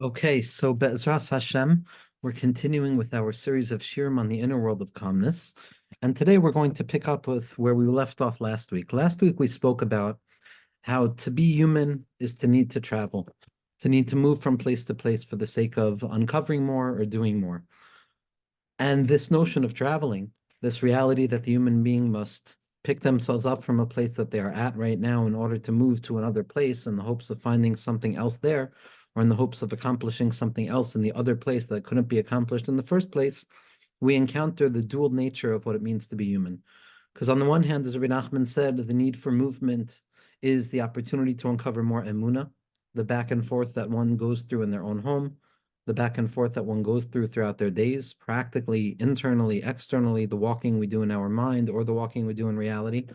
Okay, so Be'ezras Hashem, we're continuing with our series of shirim on the inner world of calmness. And today we're going to pick up with where we left off last week. Last week we spoke about how to be human is to need to travel, to need to move from place to place for the sake of uncovering more or doing more. And this notion of traveling, this reality that the human being must pick themselves up from a place that they are at right now in order to move to another place in the hopes of finding something else there, or in the hopes of accomplishing something else in the other place that couldn't be accomplished in the first place, we encounter the dual nature of what it means to be human. Because on the one hand, as Rabbi Nachman said, the need for movement is the opportunity to uncover more emuna, the back and forth that one goes through in their own home, the back and forth that one goes through throughout their days, practically, internally, externally, the walking we do in our mind or the walking we do in reality.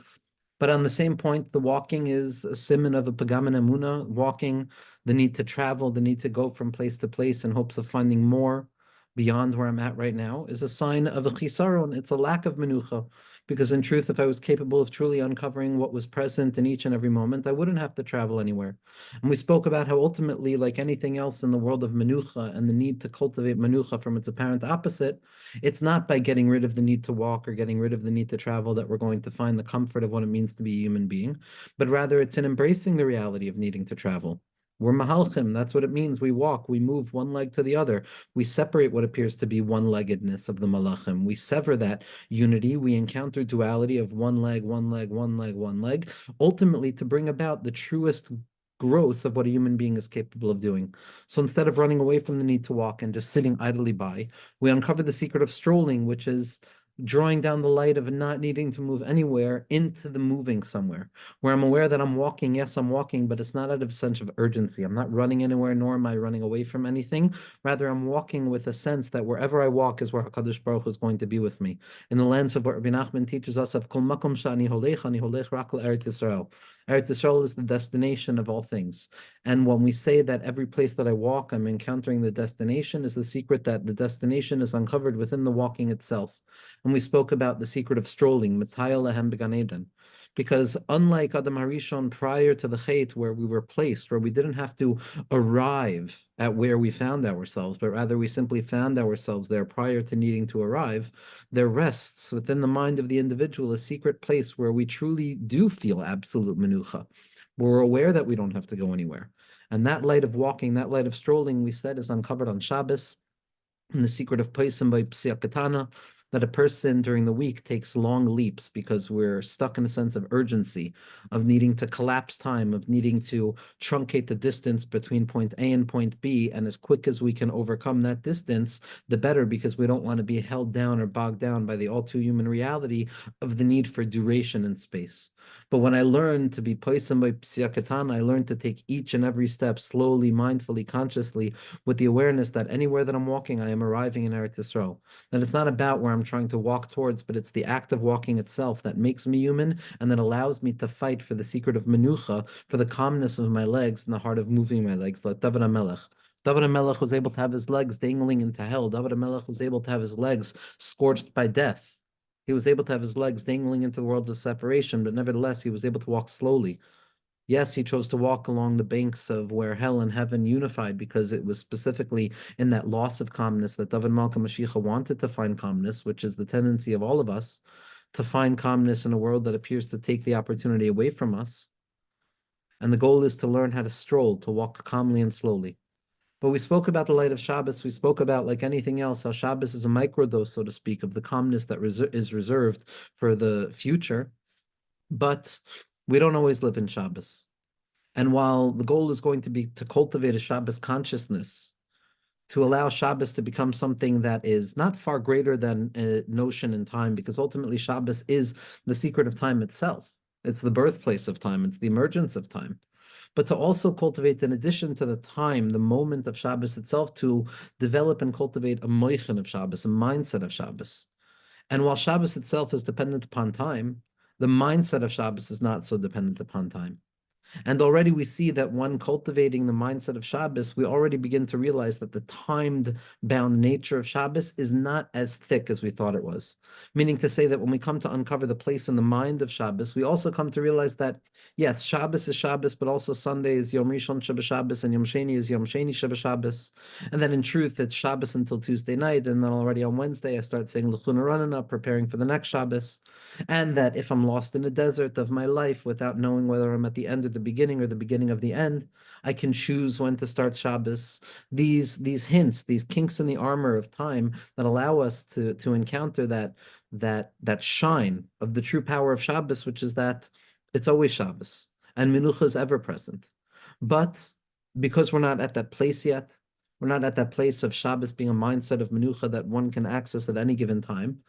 But on the same point, the walking is a simon of a pagam and emuna, walking, the need to travel, the need to go from place to place in hopes of finding more beyond where I'm at right now is a sign of a chisaron. It's a lack of menucha. Because in truth, if I was capable of truly uncovering what was present in each and every moment, I wouldn't have to travel anywhere. And we spoke about how ultimately, like anything else in the world of menucha and the need to cultivate menucha from its apparent opposite, it's not by getting rid of the need to walk or getting rid of the need to travel that we're going to find the comfort of what it means to be a human being, but rather it's in embracing the reality of needing to travel. We're mahalchim. That's what it means. We walk, we move one leg to the other. We separate what appears to be one-leggedness of the malachim. We sever that unity. We encounter duality of one leg, one leg, one leg, one leg, ultimately to bring about the truest growth of what a human being is capable of doing. So instead of running away from the need to walk and just sitting idly by, we uncover the secret of strolling, which is drawing down the light of not needing to move anywhere into the moving somewhere, where I'm aware that I'm walking. Yes, I'm walking, but it's not out of a sense of urgency. I'm not running anywhere, nor am I running away from anything. Rather, I'm walking with a sense that wherever I walk is where HaKadosh Baruch Hu is going to be with me. In the lens of what Rabbi Nachman teaches us of Kol Makom Shani Holech, Ani Holech Rak Eretz Yisrael. Eretz Yisrael is the destination of all things. And when we say that every place that I walk, I'm encountering the destination, is the secret that the destination is uncovered within the walking itself. And we spoke about the secret of strolling, Mataya Lehem Began Eden. Because unlike Adam Harishon prior to the Chait, where we were placed, where we didn't have to arrive at where we found ourselves, but rather we simply found ourselves there prior to needing to arrive, there rests within the mind of the individual a secret place where we truly do feel absolute menucha. We're aware that we don't have to go anywhere. And that light of walking, that light of strolling, we said, is uncovered on Shabbos. And the secret of Paisim by Psiakatana, that a person during the week takes long leaps because we're stuck in a sense of urgency, of needing to collapse time, of needing to truncate the distance between point A and point B. And as quick as we can overcome that distance, the better, because we don't want to be held down or bogged down by the all too human reality of the need for duration and space. But when I learned to be Paisim by Psiakatana, I learned to take each and every step slowly, mindfully, consciously, with the awareness that anywhere that I'm walking, I am arriving in Eretz Yisrael. That it's not about where I'm trying to walk towards, but it's the act of walking itself that makes me human and that allows me to fight for the secret of menucha, for the calmness of my legs and the heart of moving my legs, like David HaMelech. David HaMelech was able to have his legs dangling into hell. David HaMelech was able to have his legs scorched by death. He was able to have his legs dangling into the worlds of separation, but nevertheless, he was able to walk slowly. Yes, he chose to walk along the banks of where hell and heaven unified because it was specifically in that loss of calmness that David Malka Mashiach wanted to find calmness, which is the tendency of all of us to find calmness in a world that appears to take the opportunity away from us. And the goal is to learn how to stroll, to walk calmly and slowly. But we spoke about the light of Shabbos. We spoke about, like anything else, how Shabbos is a microdose, so to speak, of the calmness that is reserved for the future. But we don't always live in Shabbos. And while the goal is going to be to cultivate a Shabbos consciousness, to allow Shabbos to become something that is not far greater than a notion in time, because ultimately Shabbos is the secret of time itself. It's the birthplace of time, it's the emergence of time. But to also cultivate, in addition to the time, the moment of Shabbos itself, to develop and cultivate a moichin of Shabbos, a mindset of Shabbos. And while Shabbos itself is dependent upon time, the mindset of Shabbos is not so dependent upon time. And already we see that when cultivating the mindset of Shabbos, we already begin to realize that the timed bound nature of Shabbos is not as thick as we thought it was. Meaning to say that when we come to uncover the place in the mind of Shabbos, we also come to realize that, yes, Shabbos is Shabbos, but also Sunday is Yom Rishon Shabbat Shabbos, and Yom Sheni is Yom Sheni Shabbat Shabbos. And then in truth, it's Shabbos until Tuesday night. And then already on Wednesday, I start saying L'chuna Ranana, preparing for the next Shabbos. And that if I'm lost in the desert of my life without knowing whether I'm at the end or the beginning or the beginning of the end, I can choose when to start Shabbos. These hints, these kinks in the armor of time that allow us to encounter that shine of the true power of Shabbos, which is that it's always Shabbos and Minucha is ever present. But because we're not at that place yet, we're not at that place of Shabbos being a mindset of Minucha that one can access at any given time.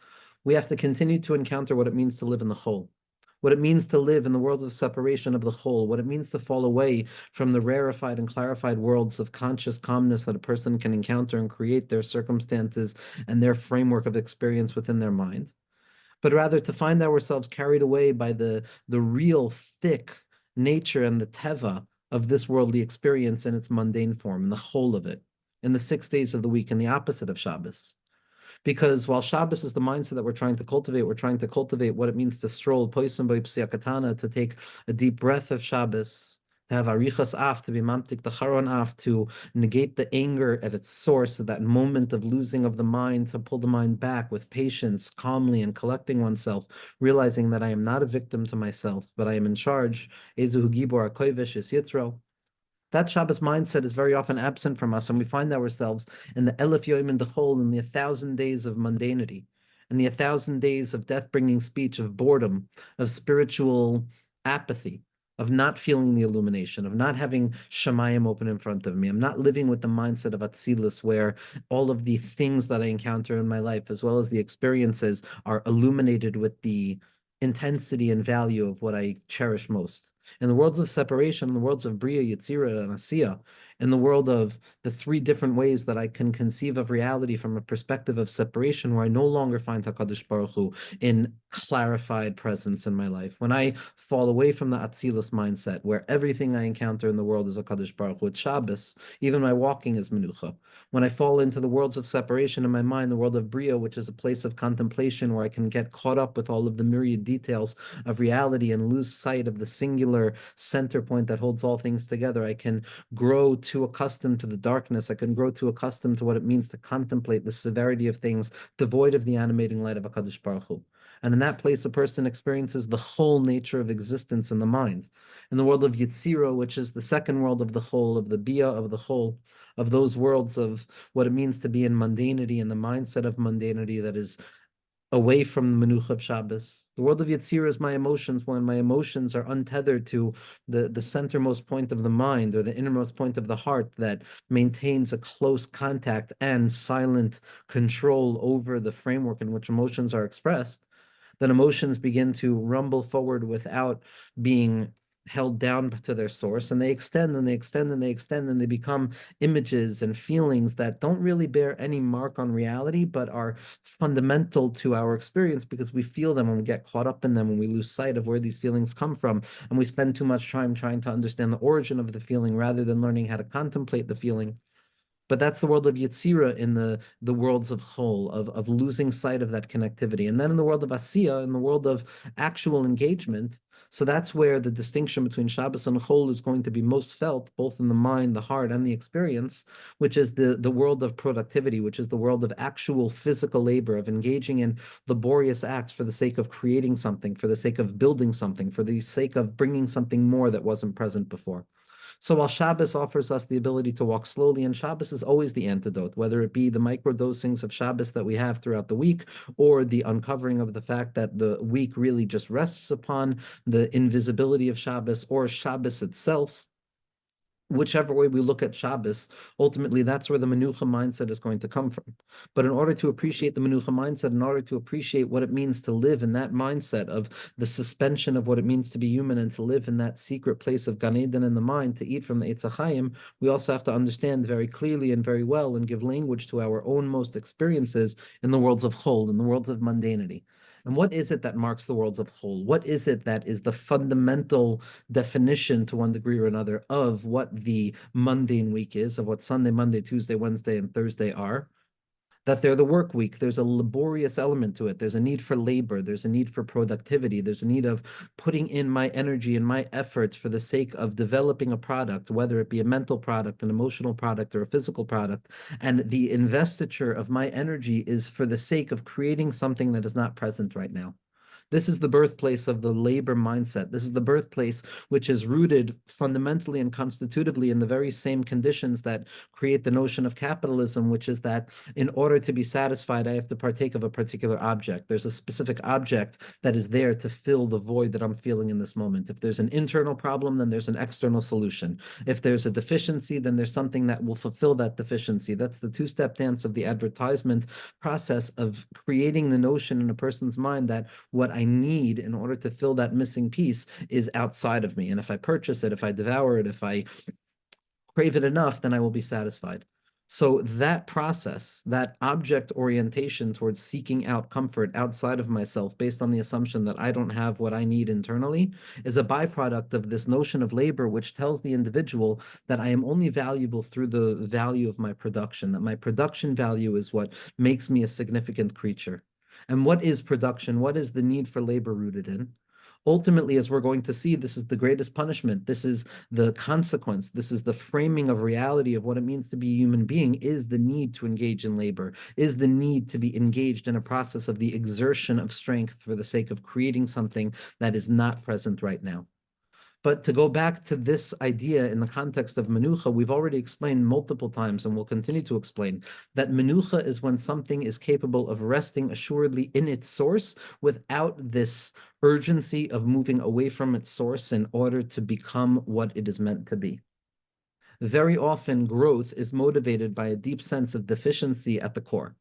We have to continue to encounter what it means to live in the whole, what it means to live in the worlds of separation of the whole, what it means to fall away from the rarefied and clarified worlds of conscious calmness that a person can encounter and create their circumstances and their framework of experience within their mind, but rather to find ourselves carried away by the real thick nature and the teva of this worldly experience in its mundane form, in the whole of it, in the 6 days of the week, in the opposite of Shabbos. Because while Shabbos is the mindset that we're trying to cultivate what it means to stroll, poisson by katana, to take a deep breath of Shabbos, to have arichas af, to be mamtik the charon af, to negate the anger at its source, at that moment of losing of the mind, to pull the mind back with patience, calmly, and collecting oneself, realizing that I am not a victim to myself, but I am in charge. Ezuhu gibor akoivish is yitzro. That Shabbos mindset is very often absent from us, and we find ourselves in the Elif Yom in the whole, in the 1,000 days of mundanity, in the 1,000 days of death-bringing speech, of boredom, of spiritual apathy, of not feeling the illumination, of not having Shemayim open in front of me. I'm not living with the mindset of Atzilus, where all of the things that I encounter in my life, as well as the experiences, are illuminated with the intensity and value of what I cherish most. In the worlds of separation, in the worlds of Bria, Yetzira, and Asiya, in the world of the three different ways that I can conceive of reality from a perspective of separation, where I no longer find HaKadosh Baruch Hu in clarified presence in my life. When I fall away from the Atzilus mindset, where everything I encounter in the world is HaKadosh Baruch Hu, it's Shabbos, even my walking is Menucha. When I fall into the worlds of separation in my mind, the world of Bria, which is a place of contemplation where I can get caught up with all of the myriad details of reality and lose sight of the singular center point that holds all things together, I can grow too accustomed to the darkness. I can grow too accustomed to what it means to contemplate the severity of things devoid of the animating light of HaKadosh Baruch Hu. And in that place, a person experiences the whole nature of existence in the mind. In the world of Yetzira, which is the second world of the whole, of the Bia of the whole, of those worlds of what it means to be in mundanity and the mindset of mundanity that is away from the Menucha of Shabbos. The world of Yetzirah is my emotions, when my emotions are untethered to the centermost point of the mind or the innermost point of the heart that maintains a close contact and silent control over the framework in which emotions are expressed. Then emotions begin to rumble forward without being held down to their source, and they extend and they extend and they extend, and they become images and feelings that don't really bear any mark on reality, but are fundamental to our experience because we feel them and we get caught up in them and we lose sight of where these feelings come from. And we spend too much time trying to understand the origin of the feeling rather than learning how to contemplate the feeling. But that's the world of Yetzira in the worlds of whole, of losing sight of that connectivity. And then in the world of Asiya, in the world of actual engagement, so that's where the distinction between Shabbos and Chol is going to be most felt, both in the mind, the heart, and the experience, which is the world of productivity, which is the world of actual physical labor, of engaging in laborious acts for the sake of creating something, for the sake of building something, for the sake of bringing something more that wasn't present before. So while Shabbos offers us the ability to walk slowly, and Shabbos is always the antidote, whether it be the micro dosings of Shabbos that we have throughout the week, or the uncovering of the fact that the week really just rests upon the invisibility of Shabbos or Shabbos itself, whichever way we look at Shabbos, ultimately that's where the Menucha mindset is going to come from. But in order to appreciate the Menucha mindset, in order to appreciate what it means to live in that mindset of the suspension of what it means to be human and to live in that secret place of Gan Eden in the mind, to eat from the Eitz HaChaim, we also have to understand very clearly and very well and give language to our own most experiences in the worlds of Chol, in the worlds of mundanity. And what is it that marks the worlds of whole? What is it that is the fundamental definition to one degree or another of what the mundane week is, of what Sunday, Monday, Tuesday, Wednesday, and Thursday are? That they're the work week. There's a laborious element to it. There's a need for labor. There's a need for productivity. There's a need of putting in my energy and my efforts for the sake of developing a product, whether it be a mental product, an emotional product, or a physical product. And the investiture of my energy is for the sake of creating something that is not present right now. This is the birthplace of the labor mindset. This is the birthplace which is rooted fundamentally and constitutively in the very same conditions that create the notion of capitalism, which is that in order to be satisfied, I have to partake of a particular object. There's a specific object that is there to fill the void that I'm feeling in this moment. If there's an internal problem, then there's an external solution. If there's a deficiency, then there's something that will fulfill that deficiency. That's the two-step dance of the advertisement process of creating the notion in a person's mind that what I need in order to fill that missing piece is outside of me. And if I purchase it, if I devour it, if I crave it enough, then I will be satisfied. So that process, that object orientation towards seeking out comfort outside of myself based on the assumption that I don't have what I need internally is a byproduct of this notion of labor, which tells the individual that I am only valuable through the value of my production, that my production value is what makes me a significant creature. And what is production? What is the need for labor rooted in? Ultimately, as we're going to see, this is the greatest punishment. This is the consequence. This is the framing of reality of what it means to be a human being, is the need to engage in labor, is the need to be engaged in a process of the exertion of strength for the sake of creating something that is not present right now. But to go back to this idea in the context of menucha, we've already explained multiple times and we'll continue to explain that menucha is when something is capable of resting assuredly in its source without this urgency of moving away from its source in order to become what it is meant to be. Very often, growth is motivated by a deep sense of deficiency at the core.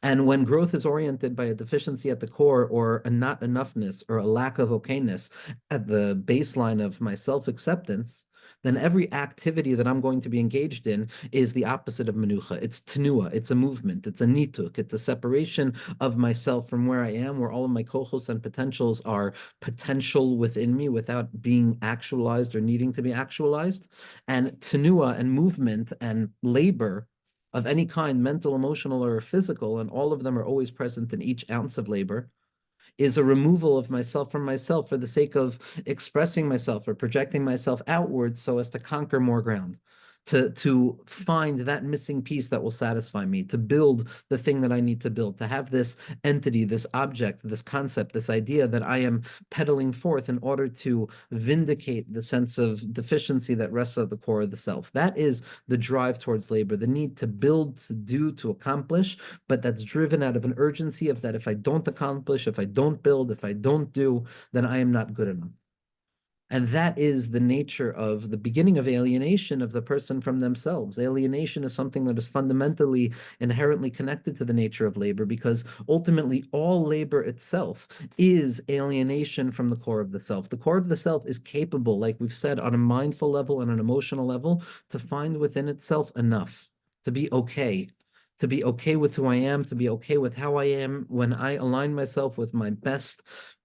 And when growth is oriented by a deficiency at the core or a not enoughness or a lack of okayness at the baseline of my self-acceptance, then every activity that I'm going to be engaged in is the opposite of menucha. It's tenua, it's a movement, it's a nituk, it's a separation of myself from where I am, where all of my kochos and potentials are potential within me without being actualized or needing to be actualized. And tenua and movement and labor of any kind, mental, emotional, or physical, and all of them are always present in each ounce of labor, is a removal of myself from myself for the sake of expressing myself or projecting myself outwards so as to conquer more ground, to find that missing piece that will satisfy me, to build the thing that I need to build, to have this entity, this object, this concept, this idea that I am peddling forth in order to vindicate the sense of deficiency that rests at the core of the self. That is the drive towards labor, the need to build, to do, to accomplish, but that's driven out of an urgency of that if I don't accomplish, if I don't build, if I don't do, then I am not good enough. And that is the nature of the beginning of alienation of the person from themselves. Alienation is something that is fundamentally, inherently connected to the nature of labor, because ultimately all labor itself is alienation from the core of the self. The core of the self is capable, like we've said, on a mindful level and an emotional level, to find within itself enough, to be okay. To be okay with who I am, to be okay with how I am when I align myself with my best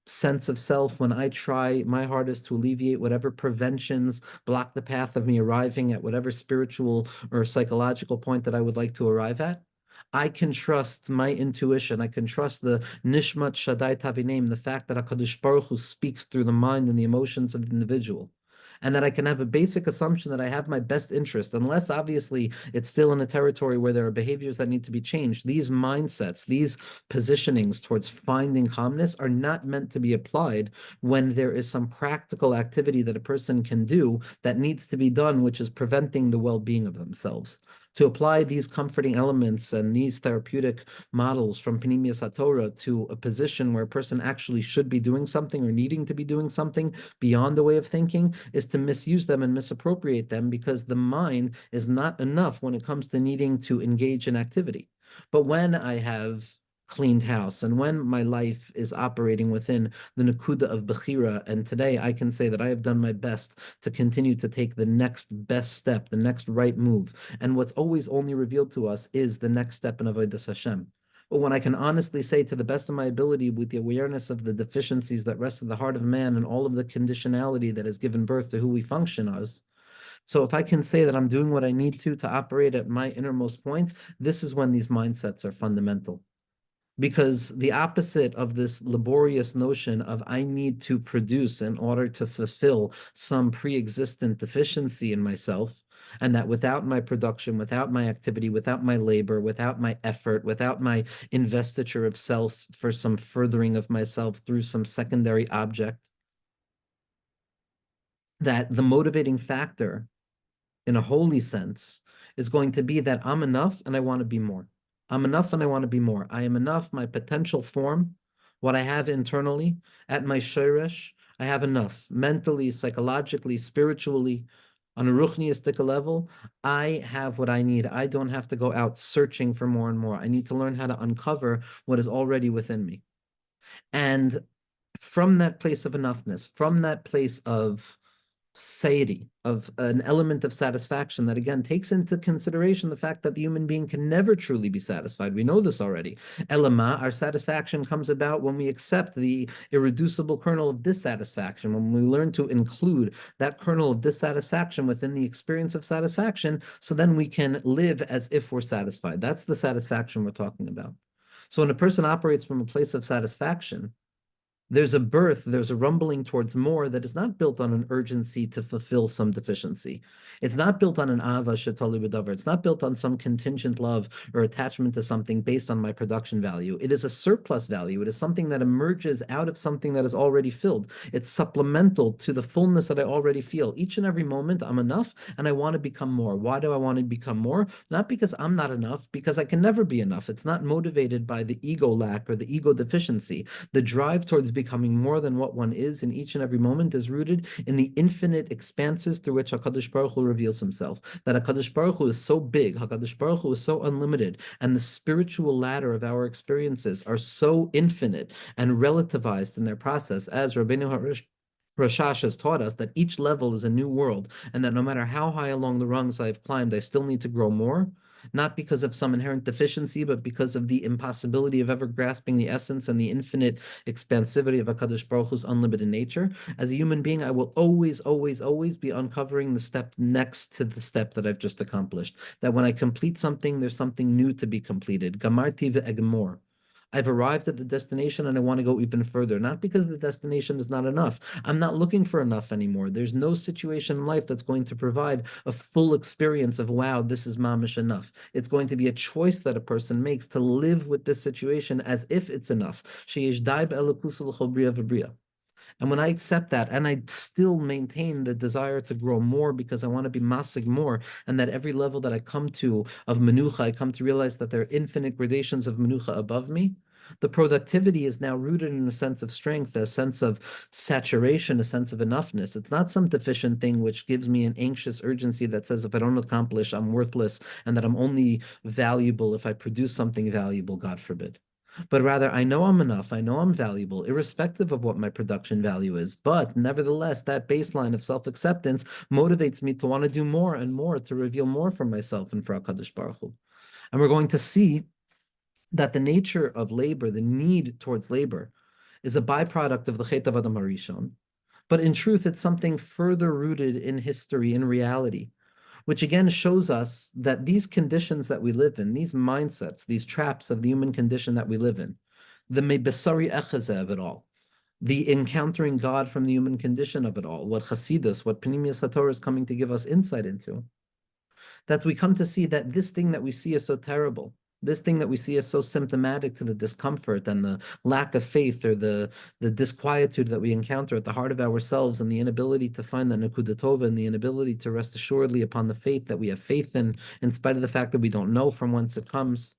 sense of self, when I try my hardest to alleviate whatever preventions block the path of me arriving at whatever spiritual or psychological point that I would like to arrive at, I can trust my intuition. I can trust the Nishmat Shaddai Tavinem, the fact that HaKadosh Baruch Hu speaks through the mind and the emotions of the individual. And that I can have a basic assumption that I have my best interest, unless obviously it's still in a territory where there are behaviors that need to be changed. These mindsets, these positionings towards finding calmness are not meant to be applied when there is some practical activity that a person can do that needs to be done, which is preventing the well-being of themselves. To apply these comforting elements and these therapeutic models from Pnimius HaTorah to a position where a person actually should be doing something or needing to be doing something beyond the way of thinking is to misuse them and misappropriate them, because the mind is not enough when it comes to needing to engage in activity. But when I have cleaned house and when my life is operating within the nakuda of Bechira, and today I can say that I have done my best to continue to take the next best step, the next right move. And what's always only revealed to us is the next step in Avodas Hashem. But when I can honestly say to the best of my ability, with the awareness of the deficiencies that rest in the heart of man and all of the conditionality that has given birth to who we function as, so if I can say that I'm doing what I need to operate at my innermost point, this is when these mindsets are fundamental. Because the opposite of this laborious notion of I need to produce in order to fulfill some pre-existent deficiency in myself, and that without my production, without my activity, without my labor, without my effort, without my investiture of self for some furthering of myself through some secondary object, that the motivating factor in a holy sense is going to be that I'm enough and I want to be more. I'm enough and I want to be more. I am enough, my potential form, what I have internally, at my shoresh, I have enough. Mentally, psychologically, spiritually, on a ruchniistic level, I have what I need. I don't have to go out searching for more and more. I need to learn how to uncover what is already within me. And from that place of enoughness, from that place of satiety, of an element of satisfaction that again takes into consideration the fact that the human being can never truly be satisfied. We know this already. Elama, our satisfaction comes about when we accept the irreducible kernel of dissatisfaction, when we learn to include that kernel of dissatisfaction within the experience of satisfaction, so then we can live as if we're satisfied. That's the satisfaction we're talking about. So when a person operates from a place of satisfaction, there's a birth, there's a rumbling towards more that is not built on an urgency to fulfill some deficiency. It's not built on an ava shetali b'davar. It's not built on some contingent love or attachment to something based on my production value. It is a surplus value. It is something that emerges out of something that is already filled. It's supplemental to the fullness that I already feel. Each and every moment, I'm enough and I want to become more. Why do I want to become more? Not because I'm not enough, because I can never be enough. It's not motivated by the ego lack or the ego deficiency. The drive towards becoming more than what one is in each and every moment is rooted in the infinite expanses through which HaKadosh Baruch Hu reveals himself. That HaKadosh Baruch Hu is so big, HaKadosh Baruch Hu is so unlimited, and the spiritual ladder of our experiences are so infinite and relativized in their process, as Rabbeinu Rashash has taught us that each level is a new world, and that no matter how high along the rungs I've climbed, I still need to grow more, not because of some inherent deficiency, but because of the impossibility of ever grasping the essence and the infinite expansivity of HaKadosh Baruch Hu's unlimited nature. As a human being, I will always, always, always be uncovering the step next to the step that I've just accomplished. That when I complete something, there's something new to be completed. Gamarti ve'egmor. I've arrived at the destination and I want to go even further, not because the destination is not enough. I'm not looking for enough anymore. There's no situation in life that's going to provide a full experience of, wow, this is mamish enough. It's going to be a choice that a person makes to live with this situation as if it's enough. And when I accept that and I still maintain the desire to grow more because I want to be masig more, and that every level that I come to of menucha, I come to realize that there are infinite gradations of menucha above me, the productivity is now rooted in a sense of strength, a sense of saturation, a sense of enoughness. It's not some deficient thing which gives me an anxious urgency that says if I don't accomplish, I'm worthless, and that I'm only valuable if I produce something valuable, God forbid. But rather, I know I'm enough. I know I'm valuable, irrespective of what my production value is. But nevertheless, that baseline of self-acceptance motivates me to want to do more and more, to reveal more for myself and for HaKadosh Baruch Hu. And we're going to see that the nature of labor, the need towards labor, is a byproduct of the Chet of Adam Harishon. But in truth, it's something further rooted in history, in reality, which again shows us that these conditions that we live in, these mindsets, these traps of the human condition that we live in, the mebesari echazeh of it all, the encountering God from the human condition of it all, what Hasidus, what Panimius HaTorah is coming to give us insight into, that we come to see that this thing that we see is so terrible, this thing that we see is so symptomatic to the discomfort and the lack of faith or the disquietude that we encounter at the heart of ourselves, and the inability to find that Nakuda Tova, and the inability to rest assuredly upon the faith that we have faith in spite of the fact that we don't know from whence it comes.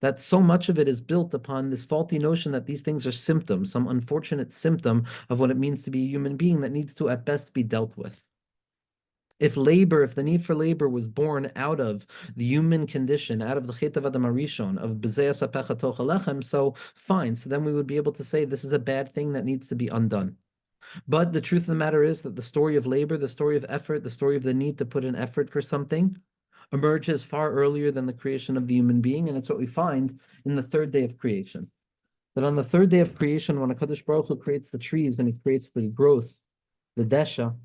That so much of it is built upon this faulty notion that these things are symptoms, some unfortunate symptom of what it means to be a human being that needs to at best be dealt with. If the need for labor was born out of the human condition, out of the Chet of Adam Harishon, of B'zeas HaPecha Toch HaLechem, so fine. So then we would be able to say this is a bad thing that needs to be undone. But the truth of the matter is that the story of labor, the story of effort, the story of the need to put in effort for something emerges far earlier than the creation of the human being, and it's what we find in the third day of creation. That on the third day of creation, when HaKadosh Baruch Hu creates the trees and he creates the growth, the desha,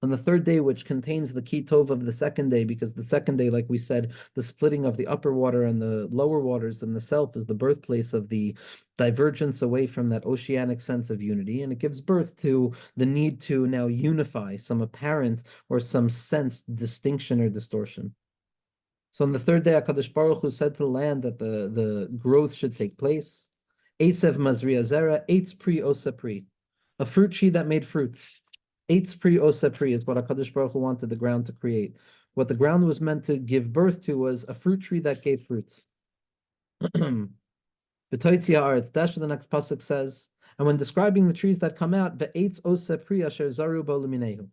on the third day, which contains the ki tov of the second day, because the second day, like we said, the splitting of the upper water and the lower waters and the self is the birthplace of the divergence away from that oceanic sense of unity, and it gives birth to the need to now unify some apparent or some sensed distinction or distortion. So on the third day, HaKadosh Baruch Hu said to the land that the growth should take place. Esev Mazria Zera, Eitz Pri Osa Pri, a fruit tree that made fruits. Eitz Pri Osa Pri is what HaKadosh Baruch Hu wanted the ground to create. What the ground was meant to give birth to was a fruit tree that gave fruits. B'toitzia Aretz, dash the next pasuk says, and when describing the trees that come out, Be'etz Osa Pri Asher Zaru Bo Luminehu.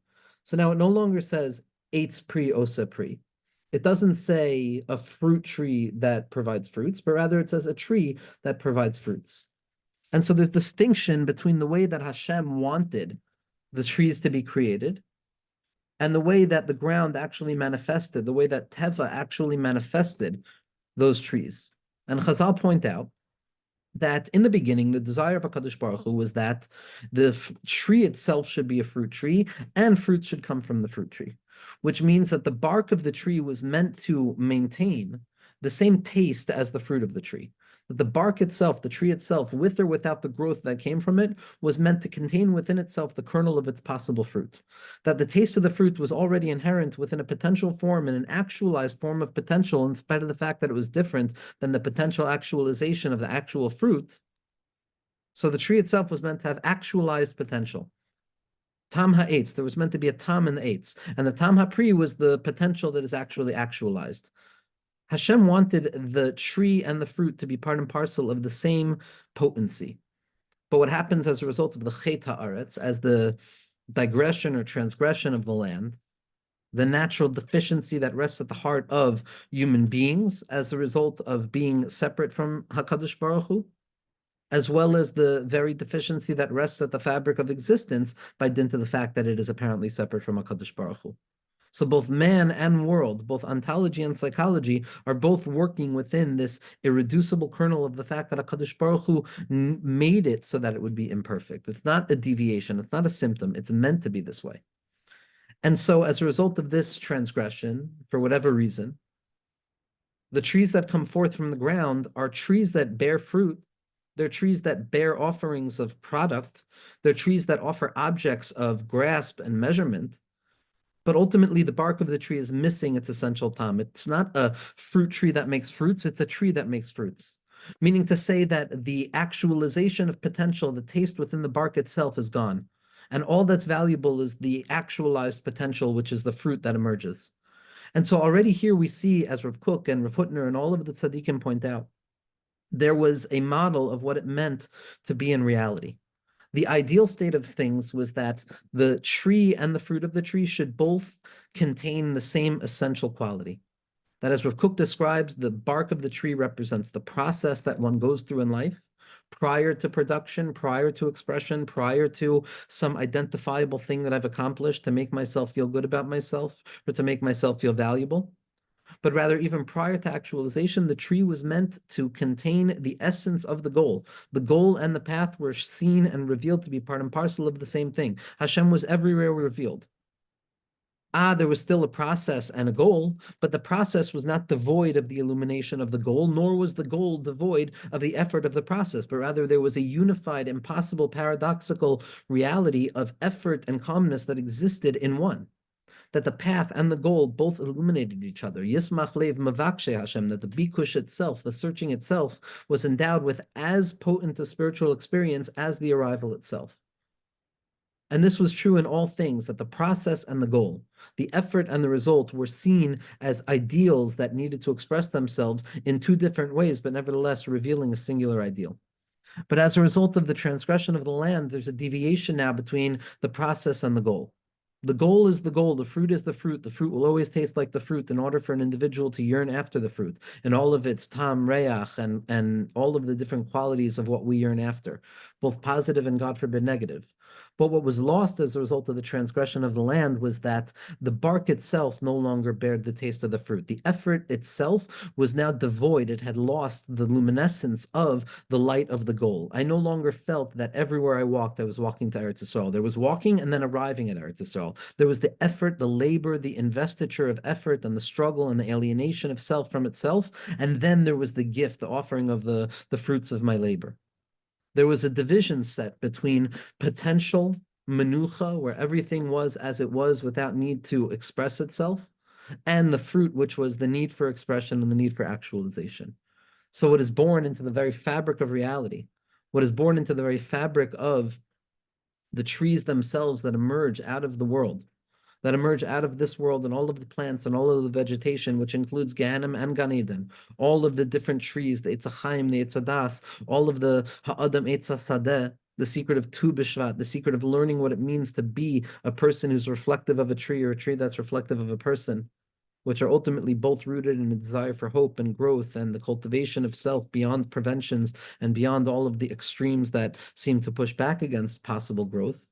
So now it no longer says Eitz Pri Osa Pri. It doesn't say a fruit tree that provides fruits, but rather it says a tree that provides fruits. And so there's distinction between the way that Hashem wanted the trees to be created and the way that the ground actually manifested, the way that Teva actually manifested those trees. And Chazal point out that in the beginning, the desire of HaKadosh Baruch Hu was that the tree itself should be a fruit tree and fruit should come from the fruit tree, which means that the bark of the tree was meant to maintain the same taste as the fruit of the tree. That the bark itself, the tree itself, with or without the growth that came from it, was meant to contain within itself the kernel of its possible fruit. That the taste of the fruit was already inherent within a potential form and an actualized form of potential, in spite of the fact that it was different than the potential actualization of the actual fruit. So the tree itself was meant to have actualized potential. Tam ha'etz, there was meant to be a tam in the eitz, and the tam ha'pri was the potential that is actually actualized. Hashem wanted the tree and the fruit to be part and parcel of the same potency. But what happens as a result of the chet ha'aretz, as the digression or transgression of the land, the natural deficiency that rests at the heart of human beings as a result of being separate from HaKadosh Baruch Hu, as well as the very deficiency that rests at the fabric of existence by dint of the fact that it is apparently separate from HaKadosh Baruch Hu. So both man and world, both ontology and psychology, are both working within this irreducible kernel of the fact that HaKadosh Baruch Hu made it so that it would be imperfect. It's not a deviation. It's not a symptom. It's meant to be this way. And so as a result of this transgression, for whatever reason, the trees that come forth from the ground are trees that bear fruit. They're trees that bear offerings of product. They're trees that offer objects of grasp and measurement. But ultimately, the bark of the tree is missing its essential tam. It's not a fruit tree that makes fruits, it's a tree that makes fruits. Meaning to say that the actualization of potential, the taste within the bark itself is gone. And all that's valuable is the actualized potential, which is the fruit that emerges. And so already here we see, as Rav Kook and Rav Hutner and all of the tzaddikim point out, there was a model of what it meant to be in reality. The ideal state of things was that the tree and the fruit of the tree should both contain the same essential quality. That, as Rav Kook describes, the bark of the tree represents the process that one goes through in life prior to production, prior to expression, prior to some identifiable thing that I've accomplished to make myself feel good about myself or to make myself feel valuable. But rather, even prior to actualization, the tree was meant to contain the essence of the goal. The goal and the path were seen and revealed to be part and parcel of the same thing. Hashem was everywhere revealed. There was still a process and a goal, but the process was not devoid of the illumination of the goal, nor was the goal devoid of the effort of the process, but rather there was a unified, impossible, paradoxical reality of effort and calmness that existed in one. That the path and the goal both illuminated each other. Yismach lev mavakshe Hashem, that the bikush itself, the searching itself, was endowed with as potent a spiritual experience as the arrival itself. And this was true in all things, that the process and the goal, the effort and the result were seen as ideals that needed to express themselves in two different ways, but nevertheless revealing a singular ideal. But as a result of the transgression of the land, there's a deviation now between the process and the goal. The goal is the goal, the fruit is the fruit will always taste like the fruit in order for an individual to yearn after the fruit, and all of its tam, reach, and all of the different qualities of what we yearn after, both positive and, God forbid, negative. But what was lost as a result of the transgression of the land was that the bark itself no longer bared the taste of the fruit. The effort itself was now devoid. It had lost the luminescence of the light of the goal. I no longer felt that everywhere I walked, I was walking to Eretz Yisrael. There was walking and then arriving at Eretz Yisrael. There was the effort, the labor, the investiture of effort, and the struggle and the alienation of self from itself. And then there was the gift, the offering of the fruits of my labor. There was a division set between potential menucha, where everything was as it was without need to express itself, and the fruit, which was the need for expression and the need for actualization. So what is born into the very fabric of reality, what is born into the very fabric of the trees themselves that emerge out of the world, that emerge out of this world, and all of the plants and all of the vegetation, which includes Gehenim and Gan Eden, all of the different trees, the Eitz Chaim, the Eitz Das, all of the Ha'adam Eitz Sadeh, the secret of Tu B'Shvat, the secret of learning what it means to be a person who's reflective of a tree or a tree that's reflective of a person, which are ultimately both rooted in a desire for hope and growth and the cultivation of self beyond preventions and beyond all of the extremes that seem to push back against possible growth.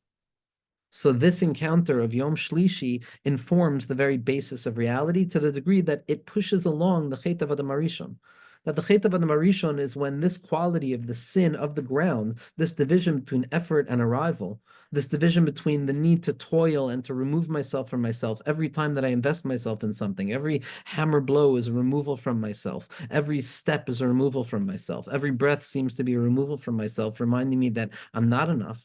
So this encounter of Yom Shlishi informs the very basis of reality to the degree that it pushes along the Chet of Adam Harishon. That the Chet of Adam Harishon is when this quality of the sin of the ground, this division between effort and arrival, this division between the need to toil and to remove myself from myself every time that I invest myself in something, every hammer blow is a removal from myself, every step is a removal from myself, every breath seems to be a removal from myself, reminding me that I'm not enough.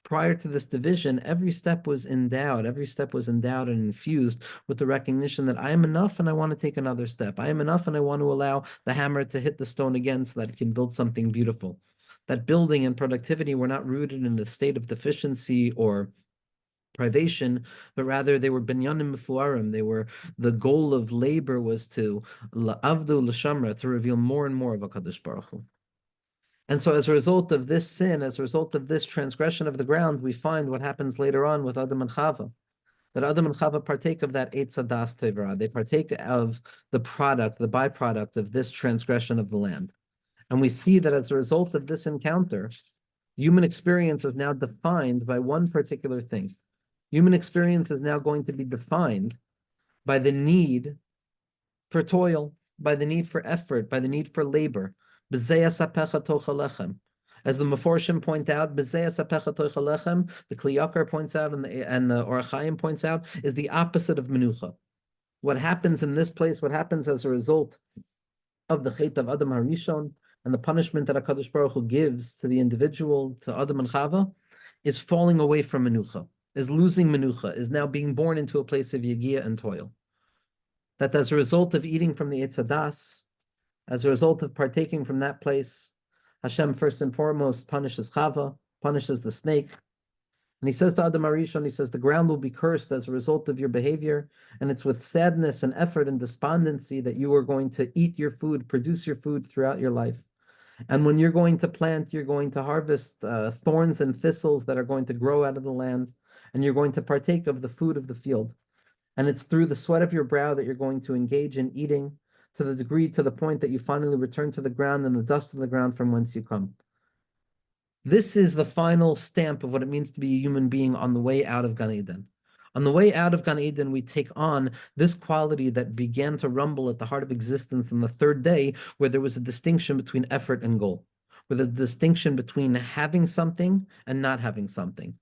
Prior to this division, every step was endowed and infused with the recognition that I am enough and I want to take another step. I am enough and I want to allow the hammer to hit the stone again so that it can build something beautiful. That building and productivity were not rooted in a state of deficiency or privation, but rather they were binyanim mefuarim. They were, the goal of labor was to la'avdu l'shamra, to reveal more and more of HaKadosh Baruch Hu. And so as a result of this sin, as a result of this transgression of the ground, we find what happens later on with Adam and Chava. That Adam and Chava partake of that Eitz Hadas Tevra. They partake of the product, the byproduct of this transgression of the land. And we see that as a result of this encounter, human experience is now defined by one particular thing. Human experience is now going to be defined by the need for toil, by the need for effort, by the need for labor. As the Meforshim point out, the Kli Yakar points out, and the Or HaChaim points out, is the opposite of Menucha. What happens in this place, what happens as a result of the Chet of Adam HaRishon, and the punishment that HaKadosh Baruch Hu gives to the individual, to Adam and Chava, is falling away from Menucha, is losing Menucha, is now being born into a place of Yegia and toil. That as a result of eating from the Eitz Hadas, as a result of partaking from that place, Hashem first and foremost punishes Chava, punishes the snake. And he says to Adam HaRishon, he says, the ground will be cursed as a result of your behavior, and it's with sadness and effort and despondency that you are going to eat your food, produce your food throughout your life. And when you're going to plant, you're going to harvest thorns and thistles that are going to grow out of the land, and you're going to partake of the food of the field. And it's through the sweat of your brow that you're going to engage in eating, to the point that you finally return to the ground and the dust of the ground from whence you come. This is the final stamp of what it means to be a human being on the way out of Gan Eden. On the way out of Gan Eden, we take on this quality that began to rumble at the heart of existence on the third day, where there was a distinction between effort and goal, with a distinction between having something and not having something.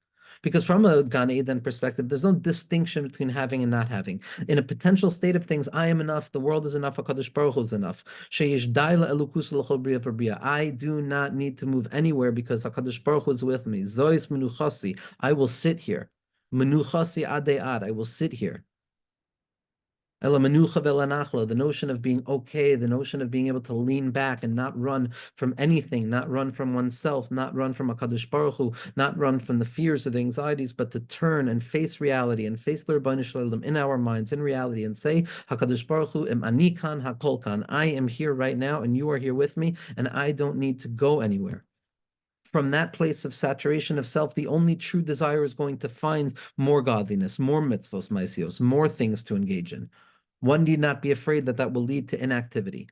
Because from a Gan Eden perspective, there's no distinction between having and not having. In a potential state of things, I am enough, the world is enough, HaKadosh Baruch Hu is enough. I do not need to move anywhere because HaKadosh Baruch Hu is with me. Zois menuchasi, I will sit here. Menuchasi adead, I will sit here. The notion of being okay, the notion of being able to lean back and not run from anything, not run from oneself, not run from HaKadosh Baruch Hu, not run from the fears or the anxieties, but to turn and face reality and face the Rebbeinu Shalom in our minds, in reality, and say, HaKadosh Baruch Hu, Im ani kan hakol kan. I am here right now, and you are here with me, and I don't need to go anywhere. From that place of saturation of self, the only true desire is going to find more godliness, more mitzvos, maisios, more things to engage in. One need not be afraid that that will lead to inactivity.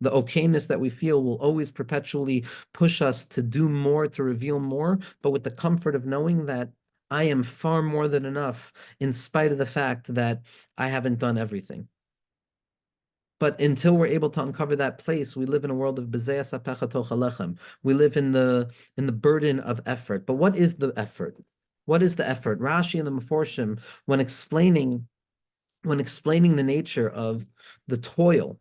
The okayness that we feel will always perpetually push us to do more, to reveal more, but with the comfort of knowing that I am far more than enough, in spite of the fact that I haven't done everything. But until we're able to uncover that place, we live in a world of bezeas apecha toch alechem. We live in the burden of effort. But what is the effort? What is the effort? Rashi and the Meforshim, when explaining the nature of the toil,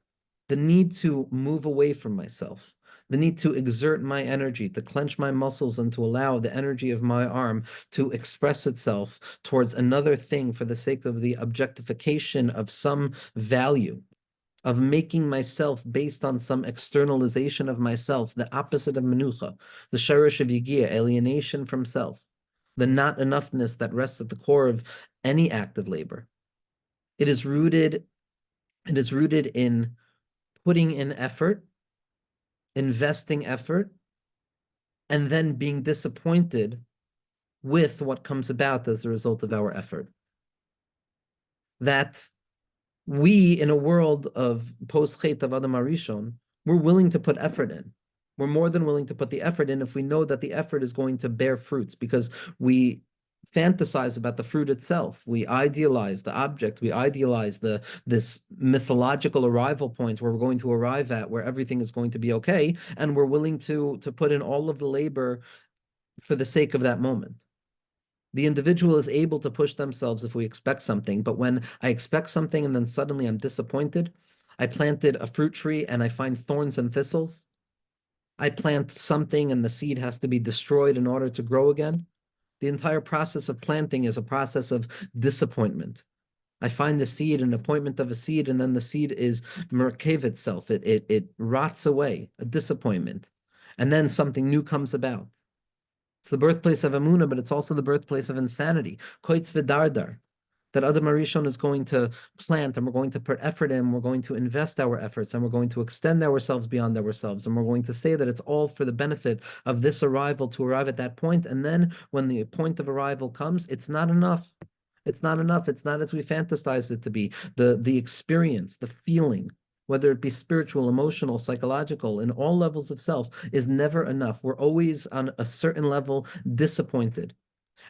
the need to move away from myself, the need to exert my energy, to clench my muscles and to allow the energy of my arm to express itself towards another thing for the sake of the objectification of some value, of making myself based on some externalization of myself, the opposite of menucha, the sherish of yigia, alienation from self, the not enoughness that rests at the core of any act of labor. It is rooted in putting in effort, investing effort, and then being disappointed with what comes about as a result of our effort. That we, in a world of post-chet of Adam Arishon, we're willing to put effort in. We're more than willing to put the effort in if we know that the effort is going to bear fruits, because we fantasize about the fruit itself. We idealize the object. We idealize this mythological arrival point where we're going to arrive at, where everything is going to be okay, and we're willing to put in all of the labor for the sake of that moment. The individual is able to push themselves if we expect something, but when I expect something and then suddenly I'm disappointed, I planted a fruit tree and I find thorns and thistles. I plant something and the seed has to be destroyed in order to grow again. The entire process of planting is a process of disappointment. I find the seed, an appointment of a seed, and then the seed is merkev itself. It rots away, a disappointment. And then something new comes about. It's the birthplace of Amunah, but it's also the birthplace of insanity. Koitz v'dardar. That Adam Arishon is going to plant, and we're going to put effort in, we're going to invest our efforts, and we're going to extend ourselves beyond ourselves, and we're going to say that it's all for the benefit of this arrival to arrive at that point. And then when the point of arrival comes, it's not enough. It's not enough. It's not as we fantasized it to be. The experience, the feeling, whether it be spiritual, emotional, psychological, in all levels of self, is never enough. We're always on a certain level disappointed.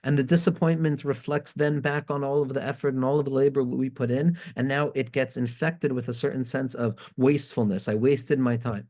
And the disappointment reflects then back on all of the effort and all of the labor we put in. And now it gets infected with a certain sense of wastefulness. I wasted my time.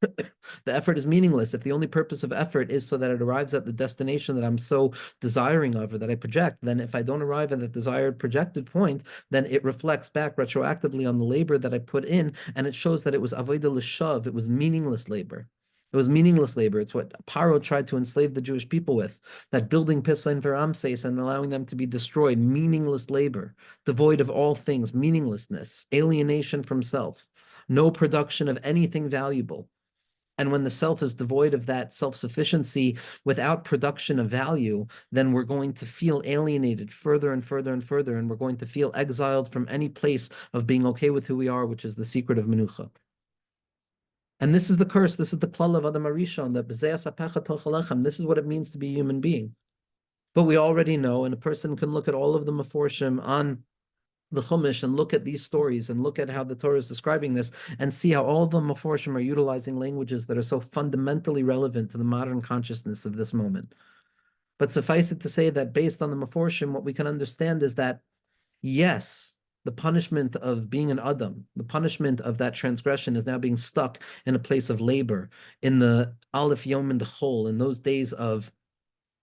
The effort is meaningless if the only purpose of effort is so that it arrives at the destination that I'm so desiring of, or that I project. Then if I don't arrive at the desired projected point, then it reflects back retroactively on the labor that I put in, and it shows that it was avodah l'shav, it was meaningless labor. It was meaningless labor. It's what Paro tried to enslave the Jewish people with, that building Pisah and Ramses and allowing them to be destroyed, meaningless labor, devoid of all things, meaninglessness, alienation from self, no production of anything valuable. And when the self is devoid of that self-sufficiency without production of value, then we're going to feel alienated further and further and further, and we're going to feel exiled from any place of being okay with who we are, which is the secret of Menucha. And this is the curse, this is the klal of Adam Arishon, that b'zeas apecha toch alechem. This is what it means to be a human being. But we already know, and a person can look at all of the Meforshim on the Chumash and look at these stories and look at how the Torah is describing this and see how all the Meforshim are utilizing languages that are so fundamentally relevant to the modern consciousness of this moment. But suffice it to say that based on the Meforshim, what we can understand is that, yes, the punishment of being an Adam, the punishment of that transgression is now being stuck in a place of labor, in the Aleph Yom and the Chol, in those days of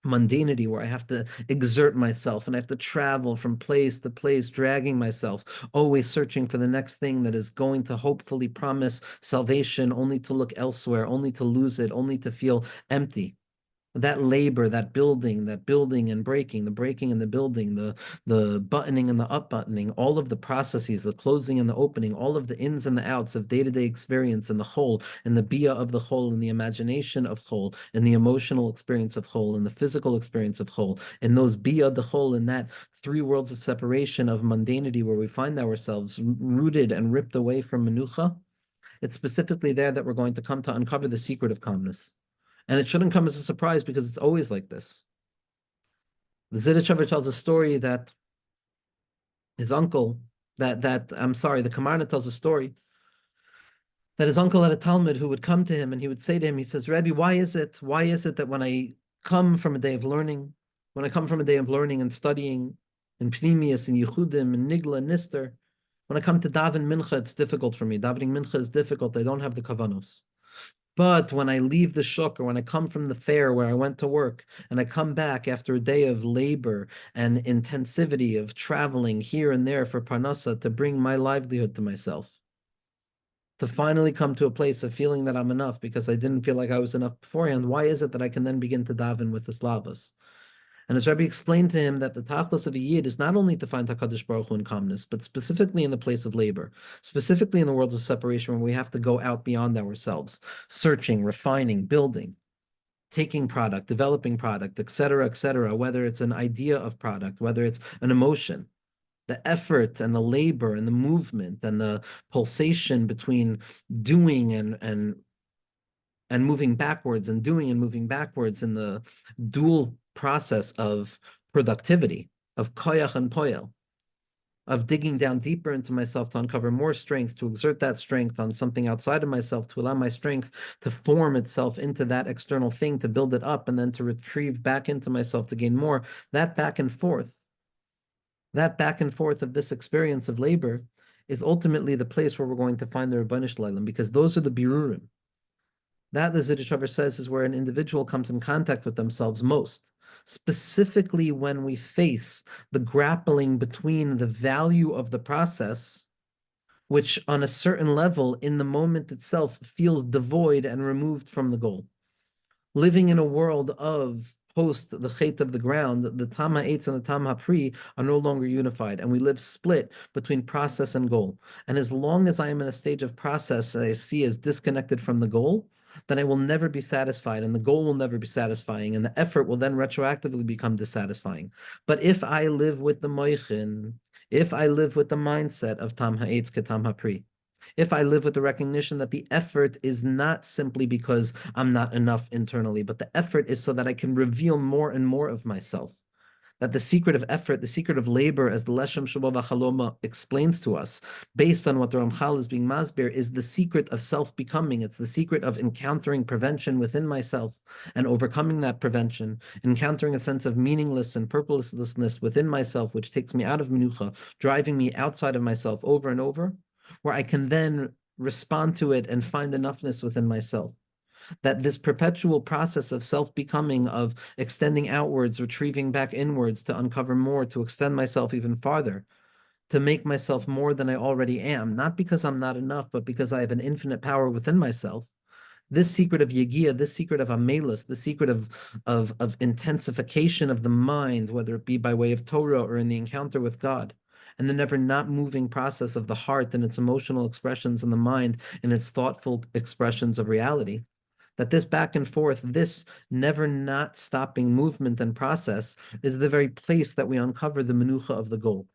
mundanity where I have to exert myself and I have to travel from place to place, dragging myself, always searching for the next thing that is going to hopefully promise salvation, only to look elsewhere, only to lose it, only to feel empty. That labor, that building and breaking, the breaking and the building, the buttoning and the up-buttoning, all of the processes, the closing and the opening, all of the ins and the outs of day-to-day experience and the whole, and the bia of the whole, and the imagination of whole, and the emotional experience of whole, and the physical experience of whole, and those bia the whole, in that three worlds of separation of mundanity where we find ourselves rooted and ripped away from menucha. It's specifically there that we're going to come to uncover the secret of calmness. And it shouldn't come as a surprise because it's always like this. The Zidichover tells a story that his uncle, the Kamarna tells a story that his uncle had a Talmud who would come to him and he would say to him, he says, Rebbe, why is it that when I come from a day of learning, when I come from a day of learning and studying in Pnimius and Yehudim and Nigla and Nister, when I come to daven mincha, it's difficult for me. Davening mincha is difficult. I don't have the kavanos. But when I leave the shuk or when I come from the fair where I went to work and I come back after a day of labor and intensivity of traveling here and there for parnasa to bring my livelihood to myself, to finally come to a place of feeling that I'm enough because I didn't feel like I was enough beforehand, why is it that I can then begin to daven with the slavas? And as Rabbi explained to him that the tachlis of a yid is not only to find HaKadosh Baruch Hu in calmness, but specifically in the place of labor, specifically in the worlds of separation where we have to go out beyond ourselves, searching, refining, building, taking product, developing product, et cetera, whether it's an idea of product, whether it's an emotion. The effort and the labor and the movement and the pulsation between doing and moving backwards and doing and moving backwards in the dual process of productivity, of koyach and toil, of digging down deeper into myself to uncover more strength, to exert that strength on something outside of myself, to allow my strength to form itself into that external thing, to build it up, and then to retrieve back into myself to gain more. That back and forth of this experience of labor is ultimately the place where we're going to find the Rabbanu Shalom, because those are the birurim. That, the Zidichover says, is where an individual comes in contact with themselves most, specifically when we face the grappling between the value of the process, which on a certain level in the moment itself feels devoid and removed from the goal. Living in a world of post the chait of the ground, the tam ha'etz and the tam ha'pri are no longer unified, and we live split between process and goal. And as long as I am in a stage of process that I see as disconnected from the goal, then I will never be satisfied, and the goal will never be satisfying, and the effort will then retroactively become dissatisfying. But if I live with the moichin, if I live with the mindset of tam ha'etz ke tam ha'pri, if I live with the recognition that the effort is not simply because I'm not enough internally, but the effort is so that I can reveal more and more of myself. That the secret of effort, the secret of labor, as the Leshem Shabbat V'Chaloma explains to us, based on what the Ramchal is being masbir, is the secret of self-becoming. It's the secret of encountering prevention within myself and overcoming that prevention, encountering a sense of meaningless and purposelessness within myself, which takes me out of menucha, driving me outside of myself over and over, where I can then respond to it and find enoughness within myself. That this perpetual process of self-becoming, of extending outwards, retrieving back inwards to uncover more, to extend myself even farther, to make myself more than I already am, not because I'm not enough, but because I have an infinite power within myself. This secret of Yegia, this secret of Amelus, the secret of intensification of the mind, whether it be by way of Torah or in the encounter with God, and the never not moving process of the heart and its emotional expressions and the mind and its thoughtful expressions of reality, that this back and forth, this never not stopping movement and process is the very place that we uncover the menucha of the goal.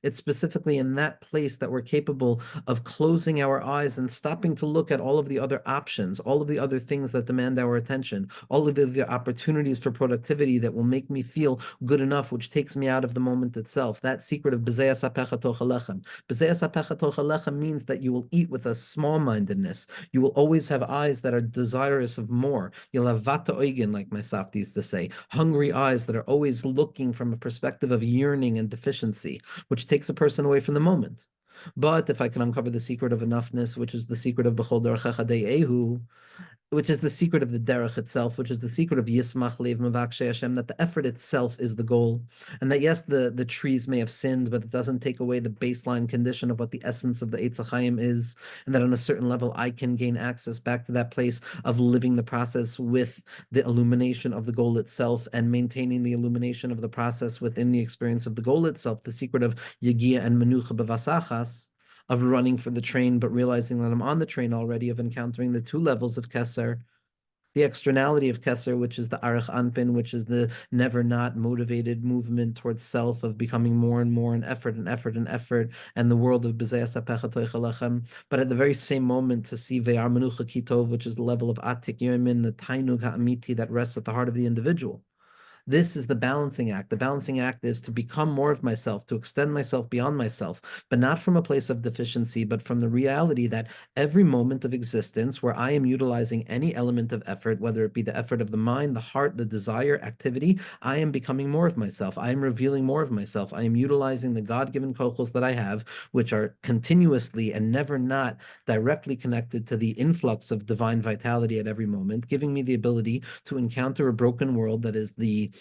It's specifically in that place that we're capable of closing our eyes and stopping to look at all of the other options, all of the other things that demand our attention, all of the opportunities for productivity that will make me feel good enough, which takes me out of the moment itself. That secret of B'zeas hapecha toch halechem. B'zeas hapecha toch halechem means that you will eat with a small-mindedness. You will always have eyes that are desirous of more. You'll have vata oigen, like my Safti used to say, hungry eyes that are always looking from a perspective of yearning and deficiency, which takes a person away from the moment. But if I can uncover the secret of enoughness, which is the secret of B'chol Derechecha De'ehu, which is the secret of the derech itself, which is the secret of Yismach Lev Mevakshe Hashem, that the effort itself is the goal, and that yes, the trees may have sinned, but it doesn't take away the baseline condition of what the essence of the Eitz HaChaim is, and that on a certain level I can gain access back to that place of living the process with the illumination of the goal itself and maintaining the illumination of the process within the experience of the goal itself, the secret of Yegia and Menucha B'Vasachas, of running for the train, but realizing that I'm on the train already, of encountering the two levels of Kesser, the externality of Kesser, which is the Arich Anpin, which is the never not motivated movement towards self, of becoming more and more, and effort and effort and effort, and the world of B'zeas hapecha toich halechem. But at the very same moment, to see Ve'ar Menucha Kitov, which is the level of Atik Yomin, the Tainug Ha'amiti that rests at the heart of the individual. This is the balancing act. The balancing act is to become more of myself, to extend myself beyond myself, but not from a place of deficiency, but from the reality that every moment of existence where I am utilizing any element of effort, whether it be the effort of the mind, the heart, the desire, activity, I am becoming more of myself. I am revealing more of myself. I am utilizing the God-given kochos that I have, which are continuously and never not directly connected to the influx of divine vitality at every moment, giving me the ability to encounter a broken world that is the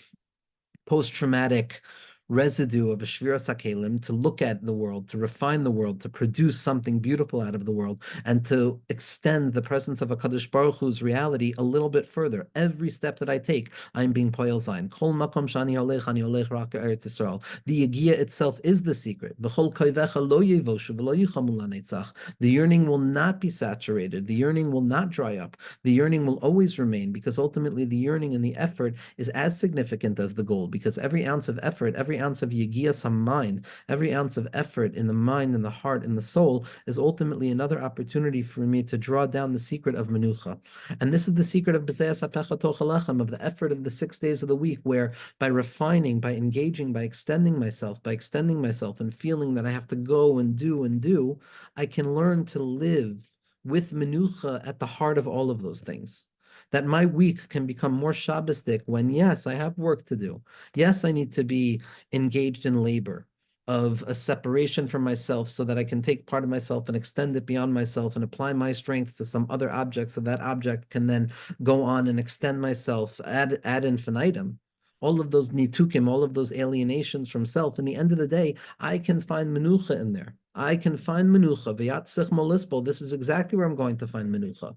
post-traumatic residue of a shvira sakelim, to look at the world, to refine the world, to produce something beautiful out of the world, and to extend the presence of a Kadosh Baruch Hu's reality a little bit further. Every step that I take, I'm being poil zayin. Kol makom shani olech, ani olech rak eretz Yisrael. The Yגיע itself is the secret. V'chol koivecha lo yevoshu v'lo yichamu lanetzach. The yearning will not be saturated. The yearning will not dry up. The yearning will always remain, because ultimately the yearning and the effort is as significant as the goal, because every ounce of effort, every ounce of yigiyas mind, every ounce of effort in the mind and the heart and the soul is ultimately another opportunity for me to draw down the secret of menucha. And this is the secret of b'zeyas hapecha tochalechem, of the effort of the 6 days of the week, where by refining, by engaging, by extending myself and feeling that I have to go and do, I can learn to live with menucha at the heart of all of those things. That my week can become more Shabbistic when, yes, I have work to do. Yes, I need to be engaged in labor of a separation from myself so that I can take part of myself and extend it beyond myself and apply my strengths to some other object, so that object can then go on and extend myself ad infinitum. All of those nitukim, all of those alienations from self. In the end of the day, I can find menucha in there. I can find menucha. V'yatzich molispo. This is exactly where I'm going to find menucha.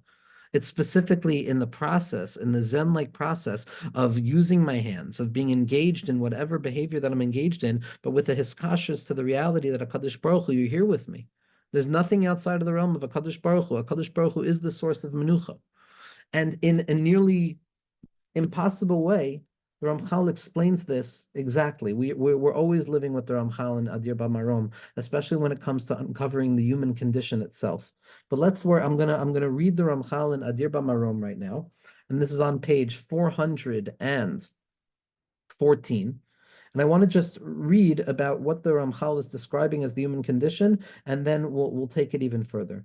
It's specifically in the process, in the Zen-like process of using my hands, of being engaged in whatever behavior that I'm engaged in, but with a hiskashus to the reality that HaKadosh Baruch Hu, you're here with me. There's nothing outside of the realm of HaKadosh Baruch Hu. HaKadosh Baruch Hu is the source of menucha. And in a nearly impossible way, the Ramchal explains this exactly. We're always living with the Ramchal and Adir Bamarom, especially when it comes to uncovering the human condition itself. But I'm gonna read the Ramchal and Adir Bamarom right now, and this is on page 414. And I want to just read about what the Ramchal is describing as the human condition, and then we'll take it even further.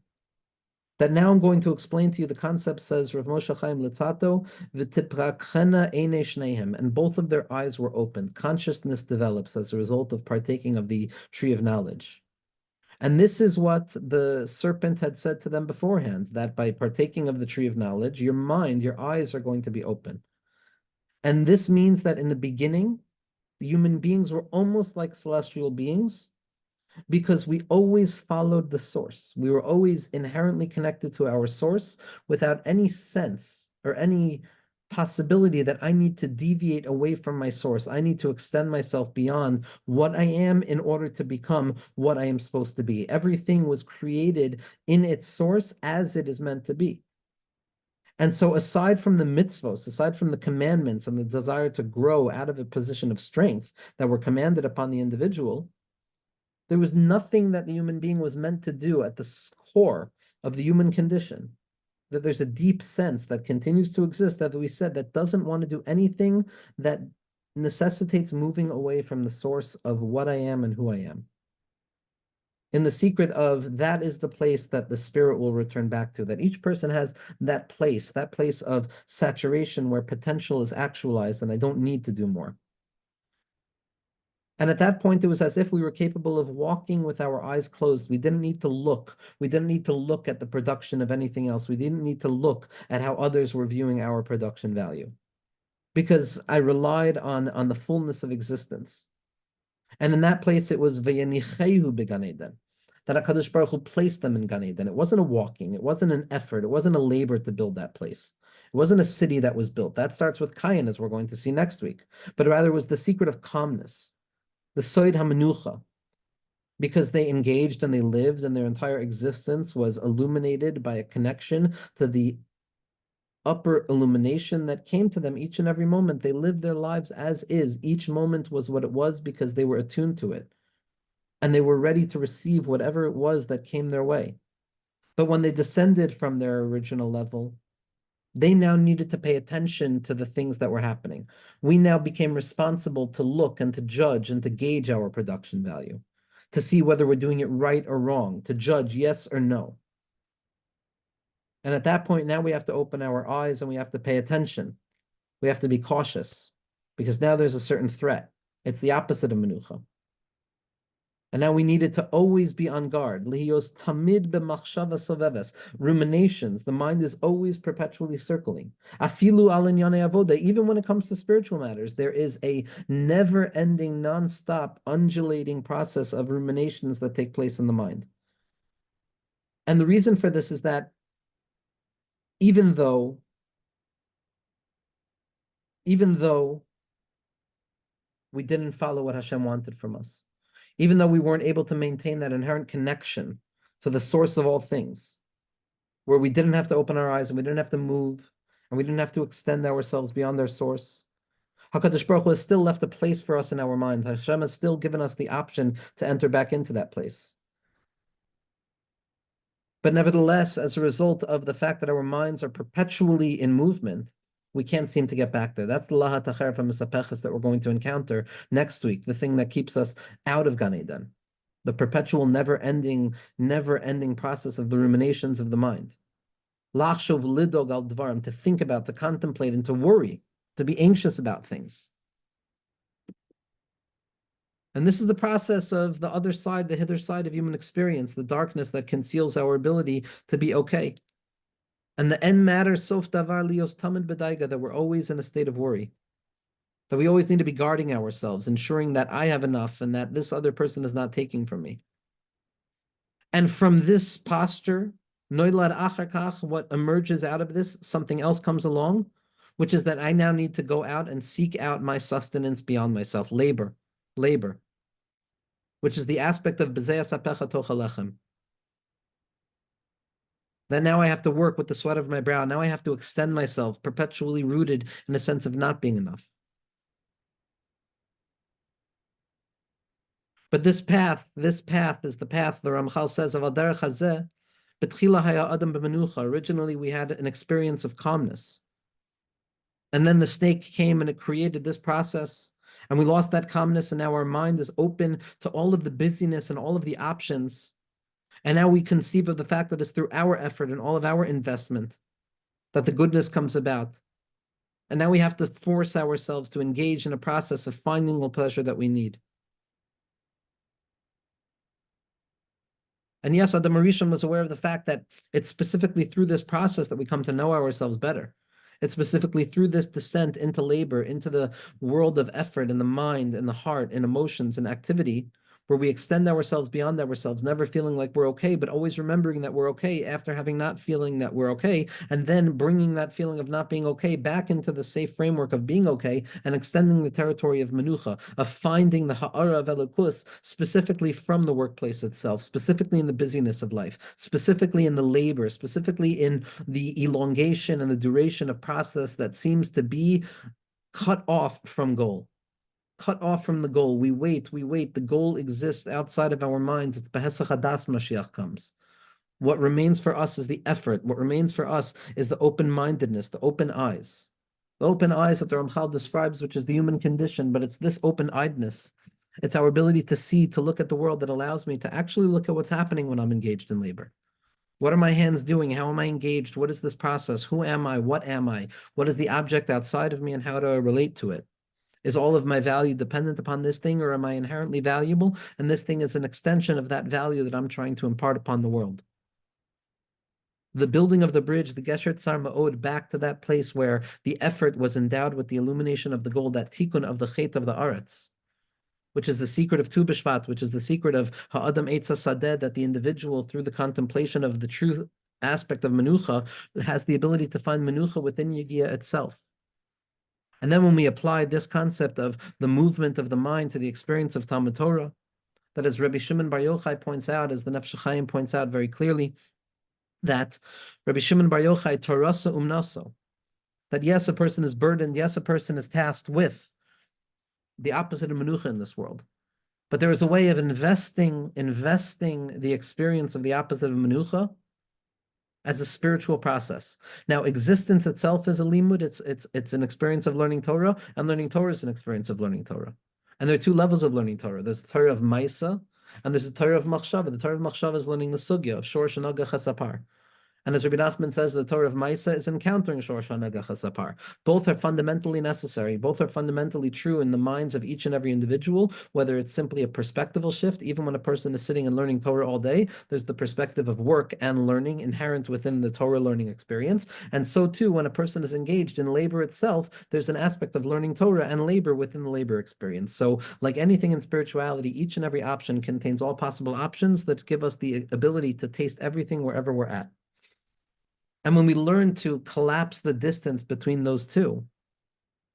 That now I'm going to explain to you. The concept says, Rav Moshe Chaim Litzato, v'tiprakchena eine shnehem, and both of their eyes were opened. Consciousness develops as a result of partaking of the tree of knowledge. And this is what the serpent had said to them beforehand, that by partaking of the tree of knowledge, your mind, your eyes are going to be open. And this means that in the beginning, the human beings were almost like celestial beings, because we always followed the source. We were always inherently connected to our source without any sense or any possibility that I need to deviate away from my source. I need to extend myself beyond what I am in order to become what I am supposed to be. Everything was created in its source as it is meant to be. And so aside from the mitzvos, aside from the commandments and the desire to grow out of a position of strength that were commanded upon the individual, there was nothing that the human being was meant to do at the core of the human condition. That there's a deep sense that continues to exist, as we said, that doesn't want to do anything that necessitates moving away from the source of what I am and who I am. In the secret of that is the place that the spirit will return back to, that each person has that place of saturation where potential is actualized and I don't need to do more. And at that point, it was as if we were capable of walking with our eyes closed. We didn't need to look. We didn't need to look at the production of anything else. We didn't need to look at how others were viewing our production value, because I relied on the fullness of existence. And in that place, it was V'yanichehu b'Gan Eden, that HaKadosh Baruch Hu placed them in Gan Eden. It wasn't a walking. It wasn't an effort. It wasn't a labor to build that place. It wasn't a city that was built. That starts with Kayin, as we're going to see next week. But rather, it was the secret of calmness, the Soid HaMenucha, because they engaged and they lived, and their entire existence was illuminated by a connection to the upper illumination that came to them each and every moment. They lived their lives as is. Each moment was what it was because they were attuned to it, and they were ready to receive whatever it was that came their way. But when they descended from their original level, They now needed to pay attention to the things that were happening. We now became responsible to look and to judge and to gauge our production value, to see whether we're doing it right or wrong, to judge yes or no. And at that point, now we have to open our eyes and we have to pay attention. We have to be cautious because now there's a certain threat. It's the opposite of menucha. And now we needed to always be on guard. Lihiyos tamid b'machshava soveves. Ruminations. The mind is always perpetually circling. Afilu al inyane avoda. Even when it comes to spiritual matters, there is a never-ending, non-stop, undulating process of ruminations that take place in the mind. And the reason for this is that even though we didn't follow what Hashem wanted from us, even though we weren't able to maintain that inherent connection to the source of all things, where we didn't have to open our eyes and we didn't have to move and we didn't have to extend ourselves beyond their source, HaKadosh Baruch Hu has still left a place for us in our mind. Hashem has still given us the option to enter back into that place. But nevertheless, as a result of the fact that our minds are perpetually in movement, we can't seem to get back there. That's the lahat acher v'misapeches that we're going to encounter next week, the thing that keeps us out of Gan Eden, the perpetual, never-ending process of the ruminations of the mind. Lachshov lidog al dvarim, to think about, to contemplate, and to worry, to be anxious about things. And this is the process of the other side, the hither side of human experience, the darkness that conceals our ability to be okay. And the end matter, sof davar lios tamid bedaiga, that we're always in a state of worry. That we always need to be guarding ourselves, ensuring that I have enough and that this other person is not taking from me. And from this posture, noilad achar kach, what emerges out of this, something else comes along, which is that I now need to go out and seek out my sustenance beyond myself, labor, which is the aspect of b'zeh asapecha toch halechem. That now I have to work with the sweat of my brow. Now I have to extend myself, perpetually rooted in a sense of not being enough. But this path is the path, the Ramchal says, of Adarech Hazeh, B'tchila haya adam b'menucha. Originally, we had an experience of calmness. And then the snake came and it created this process. And we lost that calmness, and now our mind is open to all of the busyness and all of the options. And now we conceive of the fact that it's through our effort and all of our investment that the goodness comes about. And now we have to force ourselves to engage in a process of finding the pleasure that we need. And yes, Adam Arishon was aware of the fact that it's specifically through this process that we come to know ourselves better. It's specifically through this descent into labor, into the world of effort in the mind, in the heart, in emotions, and activity, where we extend ourselves beyond ourselves, never feeling like we're okay, but always remembering that we're okay after having not feeling that we're okay, and then bringing that feeling of not being okay back into the safe framework of being okay, and extending the territory of menucha, of finding the ha'ara of elokus, specifically from the workplace itself, specifically in the busyness of life, specifically in the labor, specifically in the elongation and the duration of process that seems to be cut off from goal. Cut off from the goal. We wait. The goal exists outside of our minds. It's Behesach Hadas Mashiach comes. What remains for us is the effort. What remains for us is the open-mindedness, the open eyes. The open eyes that the Ramchal describes, which is the human condition, but it's this open-eyedness. It's our ability to see, to look at the world that allows me to actually look at what's happening when I'm engaged in labor. What are my hands doing? How am I engaged? What is this process? Who am I? What am I? What is the object outside of me and how do I relate to it? Is all of my value dependent upon this thing, or am I inherently valuable? And this thing is an extension of that value that I'm trying to impart upon the world. The building of the bridge, the Gesher Tzar Ma'od, back to that place where the effort was endowed with the illumination of the gold, that tikkun of the chet of the aretz, which is the secret of Tu B'Shvat, which is the secret of Ha'adam Eitz HaSadeh, that the individual, through the contemplation of the true aspect of Menucha, has the ability to find Menucha within Yigiyah itself. And then when we apply this concept of the movement of the mind to the experience of Talmud Torah, that as Rabbi Shimon Bar Yochai points out, as the Nefesh Chaim points out very clearly, that Rabbi Shimon Bar Yochai, Torasa umnaso, that yes, a person is burdened, yes, a person is tasked with the opposite of Menucha in this world. But there is a way of investing the experience of the opposite of Menucha as a spiritual process. Now, existence itself is a limud. It's an experience of learning Torah, and learning Torah is an experience of learning Torah. And there are two levels of learning Torah. There's the Torah of Maisa, and there's the Torah of Machshava. The Torah of Machshava is learning the sugya of Shor Shanaga Chasapar. And as Rabbi Nachman says, the Torah of Maisa is encountering Shor Shanaga Chasapar. Both are fundamentally necessary. Both are fundamentally true in the minds of each and every individual, whether it's simply a perspectival shift. Even when a person is sitting and learning Torah all day, there's the perspective of work and learning inherent within the Torah learning experience. And so too, when a person is engaged in labor itself, there's an aspect of learning Torah and labor within the labor experience. So like anything in spirituality, each and every option contains all possible options that give us the ability to taste everything wherever we're at. And when we learn to collapse the distance between those two,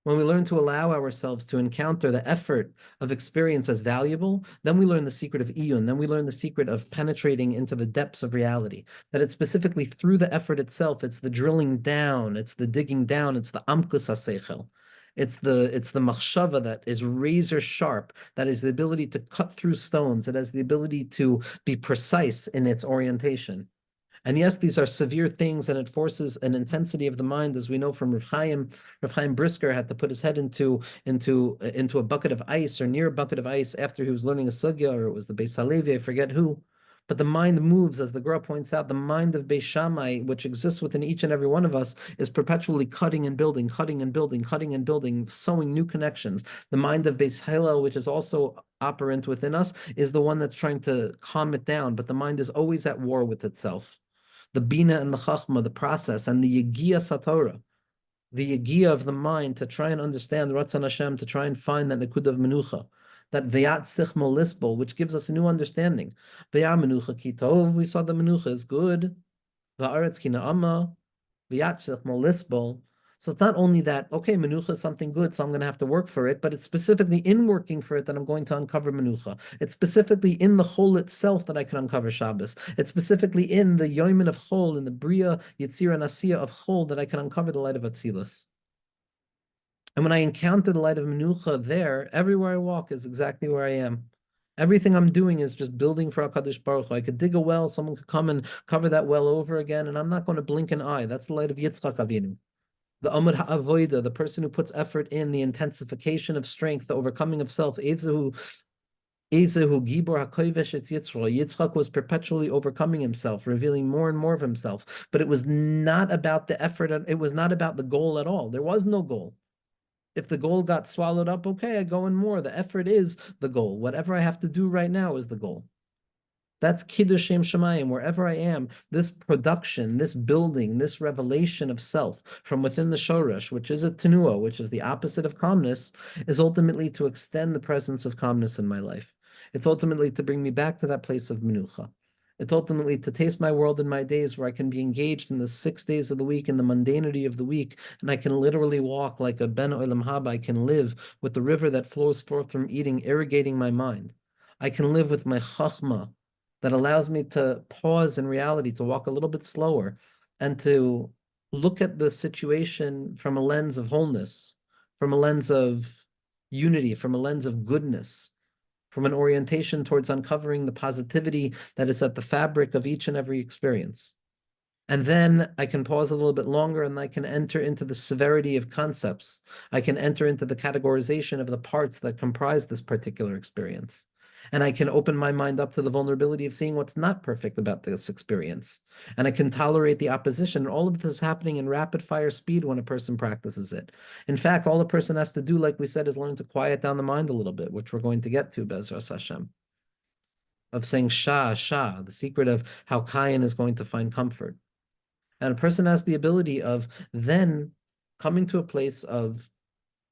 when we learn to allow ourselves to encounter the effort of experience as valuable, then we learn the secret of iyun, then we learn the secret of penetrating into the depths of reality. That it's specifically through the effort itself, it's the drilling down, it's the digging down, it's the amkus haseichel. It's the machshava that is razor sharp, that is the ability to cut through stones, it has the ability to be precise in its orientation. And yes, these are severe things, and it forces an intensity of the mind, as we know from Rav Chaim. Rav Chaim Brisker had to put his head into a bucket of ice, or near a bucket of ice, after he was learning a sugya, or it was the Beis Halevi, I forget who. But the mind moves, as the Gra points out. The mind of Beis Shammai, which exists within each and every one of us, is perpetually cutting and building, cutting and building, cutting and building, sewing new connections. The mind of Beis Hillel, which is also operant within us, is the one that's trying to calm it down. But the mind is always at war with itself. The Bina and the Chachma, the process, and the Yegiya Satorah, the Yegiya of the mind to try and understand Ratzon Hashem, to try and find that Nikud of Menucha, that V'yat Sichmo Lisbol, which gives us a new understanding. V'yat Menucha Kitov, we saw the Menucha is good. V'aretz Ki Na'ama, V'yat Sichmo Lisbol. So it's not only that, okay, Menucha is something good, so I'm going to have to work for it, but it's specifically in working for it that I'm going to uncover Menucha. It's specifically in the Chol itself that I can uncover Shabbos. It's specifically in the Yoimin of Chol, in the Bria, Yitzira, and Asiya of Chol, that I can uncover the light of Atzilus. And when I encounter the light of Menucha there, everywhere I walk is exactly where I am. Everything I'm doing is just building for HaKadosh Baruch Hu. I could dig a well, someone could come and cover that well over again, and I'm not going to blink an eye. That's the light of Yitzchak Avinu. The Amud Ha'avoida, the person who puts effort in the intensification of strength, the overcoming of self. Ezehu Gibor HaKoivesh Etz Yitzchak. Yitzchak was perpetually overcoming himself, revealing more and more of himself. But it was not about the effort. It was not about the goal at all. There was no goal. If the goal got swallowed up, okay, I go in more. The effort is the goal. Whatever I have to do right now is the goal. That's Kiddush Shem Shemayim. Wherever I am, this production, this building, this revelation of self from within the Shoresh, which is a Tenua, which is the opposite of calmness, is ultimately to extend the presence of calmness in my life. It's ultimately to bring me back to that place of Menucha. It's ultimately to taste my world in my days, where I can be engaged in the 6 days of the week, in the mundanity of the week, and I can literally walk like a Ben Olam Haba. I can live with the river that flows forth from eating, irrigating my mind. I can live with my chachma, that allows me to pause in reality, to walk a little bit slower, and to look at the situation from a lens of wholeness, from a lens of unity, from a lens of goodness, from an orientation towards uncovering the positivity that is at the fabric of each and every experience. And then I can pause a little bit longer, and I can enter into the severity of concepts. I can enter into the categorization of the parts that comprise this particular experience. And I can open my mind up to the vulnerability of seeing what's not perfect about this experience. And I can tolerate the opposition. All of this is happening in rapid fire speed when a person practices it. In fact, all a person has to do, like we said, is learn to quiet down the mind a little bit, which we're going to get to, Bezras Hashem, of saying Shah, Shah, the secret of how Kayan is going to find comfort. And a person has the ability of then coming to a place of,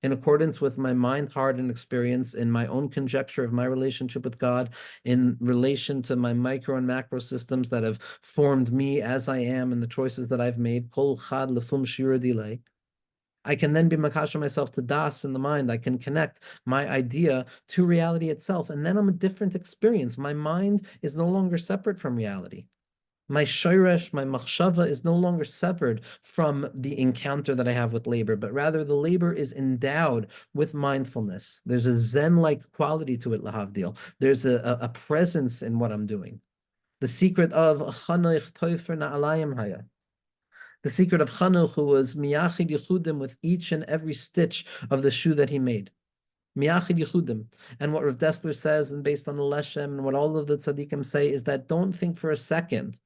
in accordance with my mind, heart, and experience, in my own conjecture of my relationship with God, in relation to my micro and macro systems that have formed me as I am and the choices that I've made, kol chad lefum shira delay, I can then be makasha myself to das in the mind. I can connect my idea to reality itself, and then I'm a different experience. My mind is no longer separate from reality. My shayresh, my machshava is no longer severed from the encounter that I have with labor, but rather the labor is endowed with mindfulness. There's a Zen-like quality to it, lahavdil. There's a presence in what I'm doing. The secret of Chanuch Toifer Na'alayim Haya. The secret of Chanuch, who was miyachid yichudim with each and every stitch of the shoe that he made. Miyachid yichudim. And what Rav Dessler says, and based on the Leshem, and what all of the tzaddikim say, is that don't think for a second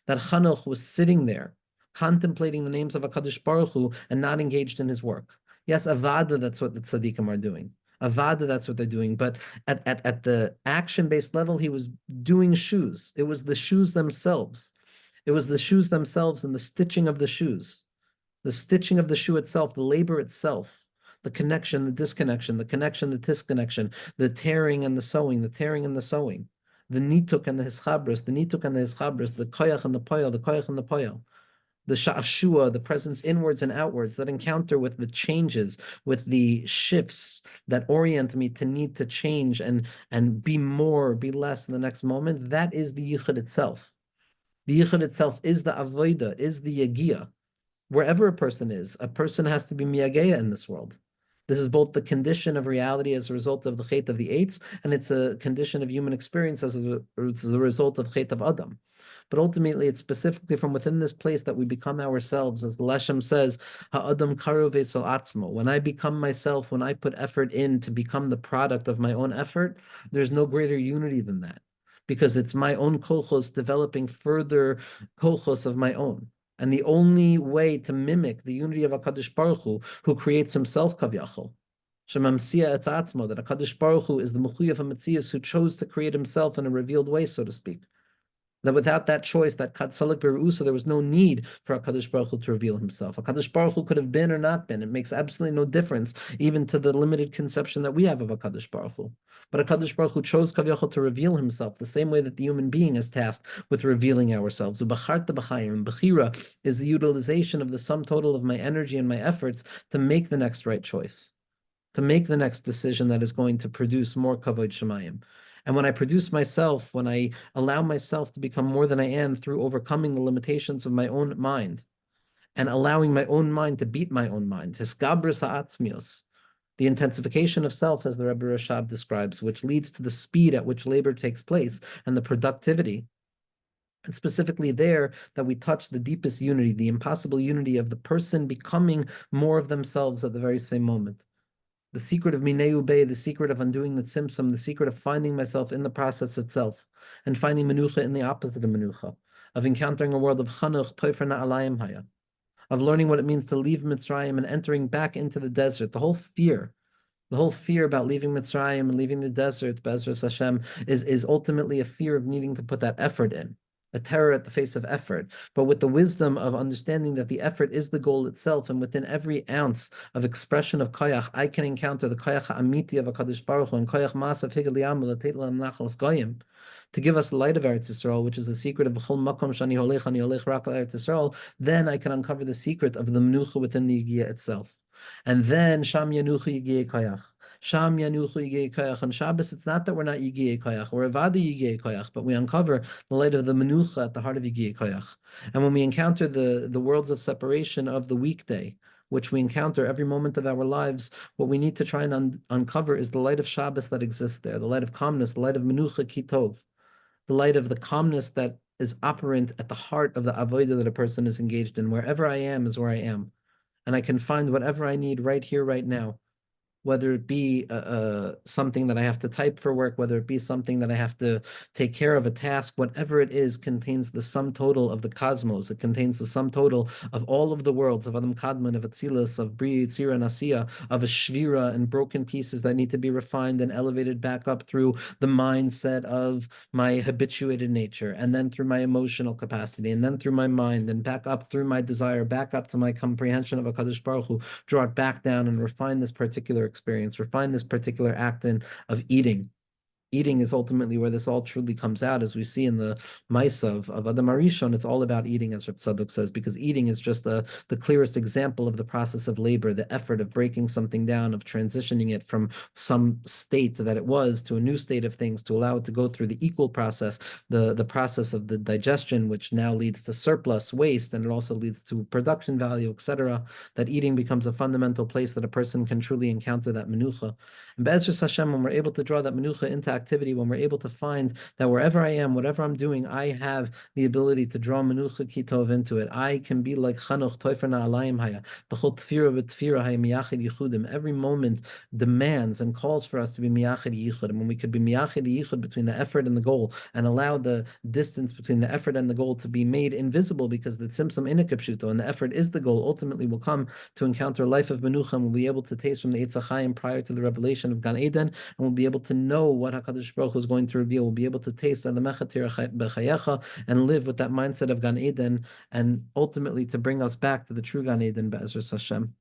that Chanuch was sitting there, contemplating the names of HaKadosh Baruch Hu, and not engaged in his work. Yes, avada, that's what the tzaddikim are doing. Avada, that's what they're doing. But at the action-based level, he was doing shoes. It was the shoes themselves. It was the shoes themselves and the stitching of the shoes, the stitching of the shoe itself, the labor itself, the connection, the disconnection, the connection, the disconnection, the tearing and the sewing, the tearing and the sewing, the nituk and the hischabris, the nituk and the hischabris, the koyach and the poyel, the koyach and the poyel, the sha'ashua, the presence inwards and outwards, that encounter with the changes, with the shifts that orient me to need to change and be more, be less in the next moment. That is the yichud itself. The yichud itself is the avoida, is the yagia. Wherever a person is, a person has to be miyageya in this world. This is both the condition of reality as a result of the chait of the eights, and it's a condition of human experience as a result of chait of Adam. But ultimately, it's specifically from within this place that we become ourselves. As the Leshem says, Ha'adam karu v'sal atzmo. When I become myself, when I put effort in to become the product of my own effort, there's no greater unity than that. Because it's my own kolchos developing further kolchos of my own. And the only way to mimic the unity of HaKadosh Baruch Hu, who creates himself kavyachol, shemamsia et atzmo, that HaKadosh Baruch Hu is the mechuyev hametzias who chose to create himself in a revealed way, so to speak. That without that choice, that katzalik berusa, there was no need for HaKadosh Baruch Hu to reveal himself. HaKadosh Baruch Hu could have been or not been. It makes absolutely no difference, even to the limited conception that we have of HaKadosh Baruch Hu. But HaKadosh Baruch Hu chose Kavyachol to reveal himself the same way that the human being is tasked with revealing ourselves. Ubacharta b'chayim, b'chira is the utilization of the sum total of my energy and my efforts to make the next right choice, to make the next decision that is going to produce more kavod shemayim. And when I produce myself, when I allow myself to become more than I am through overcoming the limitations of my own mind and allowing my own mind to beat my own mind, hiskabris ha'atzmios, the intensification of self, as the Rebbe Rashab describes, which leads to the speed at which labor takes place and the productivity. And specifically there that we touch the deepest unity, the impossible unity of the person becoming more of themselves at the very same moment. The secret of Mineu Bey, the secret of undoing the tzimtzum, the secret of finding myself in the process itself, and finding menucha in the opposite of menucha, of encountering a world of chanuch, toifer na'alayim haya, of learning what it means to leave Mitzrayim and entering back into the desert. The whole fear about leaving Mitzrayim and leaving the desert, Be'ezras Hashem, is ultimately a fear of needing to put that effort in. A terror at the face of effort, but with the wisdom of understanding that the effort is the goal itself, and within every ounce of expression of koyach, I can encounter the koyach amiti of HaKadosh Baruch Hu and koyach masav higel yamel l'teit l'nachal goyim, to give us the light of Eretz Yisrael, which is the secret of b'chol makom shani holech ani holech rak Eretz Yisrael. Then I can uncover the secret of the menucha within the yigiyah itself, and then sham yanucha yigiyah koyach. Sham Yanuchu Yigei Koyach. On Shabbos, it's not that we're not Yigei Koyach, we're Avada Yigei Koyach, but we uncover the light of the Menucha at the heart of Yigei Koyach. And when we encounter the worlds of separation of the weekday, which we encounter every moment of our lives, what we need to try and uncover is the light of Shabbos that exists there, the light of calmness, the light of Menucha Kitov, the light of the calmness that is operant at the heart of the avodah that a person is engaged in. Wherever I am is where I am. And I can find whatever I need right here, right now. Whether it be something that I have to type for work, whether it be something that I have to take care of, a task, whatever it is, contains the sum total of the cosmos. It contains the sum total of all of the worlds, of Adam Kadmon, of Atzilus, of Bri, Tzira, and Asiya, of a Shvira and broken pieces that need to be refined and elevated back up through the mindset of my habituated nature, and then through my emotional capacity, and then through my mind, and back up through my desire, back up to my comprehension of HaKadosh Baruch Hu, draw it back down and refine this particular experience, refine this particular act of eating. Eating is ultimately where this all truly comes out, as we see in the Maisa of Adam Arishon. It's all about eating, as Rav Tzadok says, because eating is just the clearest example of the process of labor, the effort of breaking something down, of transitioning it from some state that it was to a new state of things, to allow it to go through the equal process, the process of the digestion, which now leads to surplus, waste, and it also leads to production value, etc. That eating becomes a fundamental place that a person can truly encounter that menucha. And Be'ezras Hashem, when we're able to draw that menucha into activity, when we're able to find that wherever I am, whatever I'm doing, I have the ability to draw menucha kitov into it. I can be like Chanoch Toifer Na'alayim Haya, B'chol Tfira V'Tfira Haya Miyachid Yichudim. Every moment demands and calls for us to be Miyachid Yichud. And when we could be Miyachid Yichud between the effort and the goal, and allow the distance between the effort and the goal to be made invisible, because the tzimtzum inikapshuto, and the effort is the goal, ultimately will come to encounter a life of menucha, and we'll be able to taste from the Eitz HaChaim prior to the revelation of Gan Eden, and we'll be able to know what HaKadosh Baruch Hu is going to reveal. We'll be able to taste Adamecha B'chayecha and live with that mindset of Gan Eden, and ultimately to bring us back to the true Gan Eden, Be'ezras Hashem.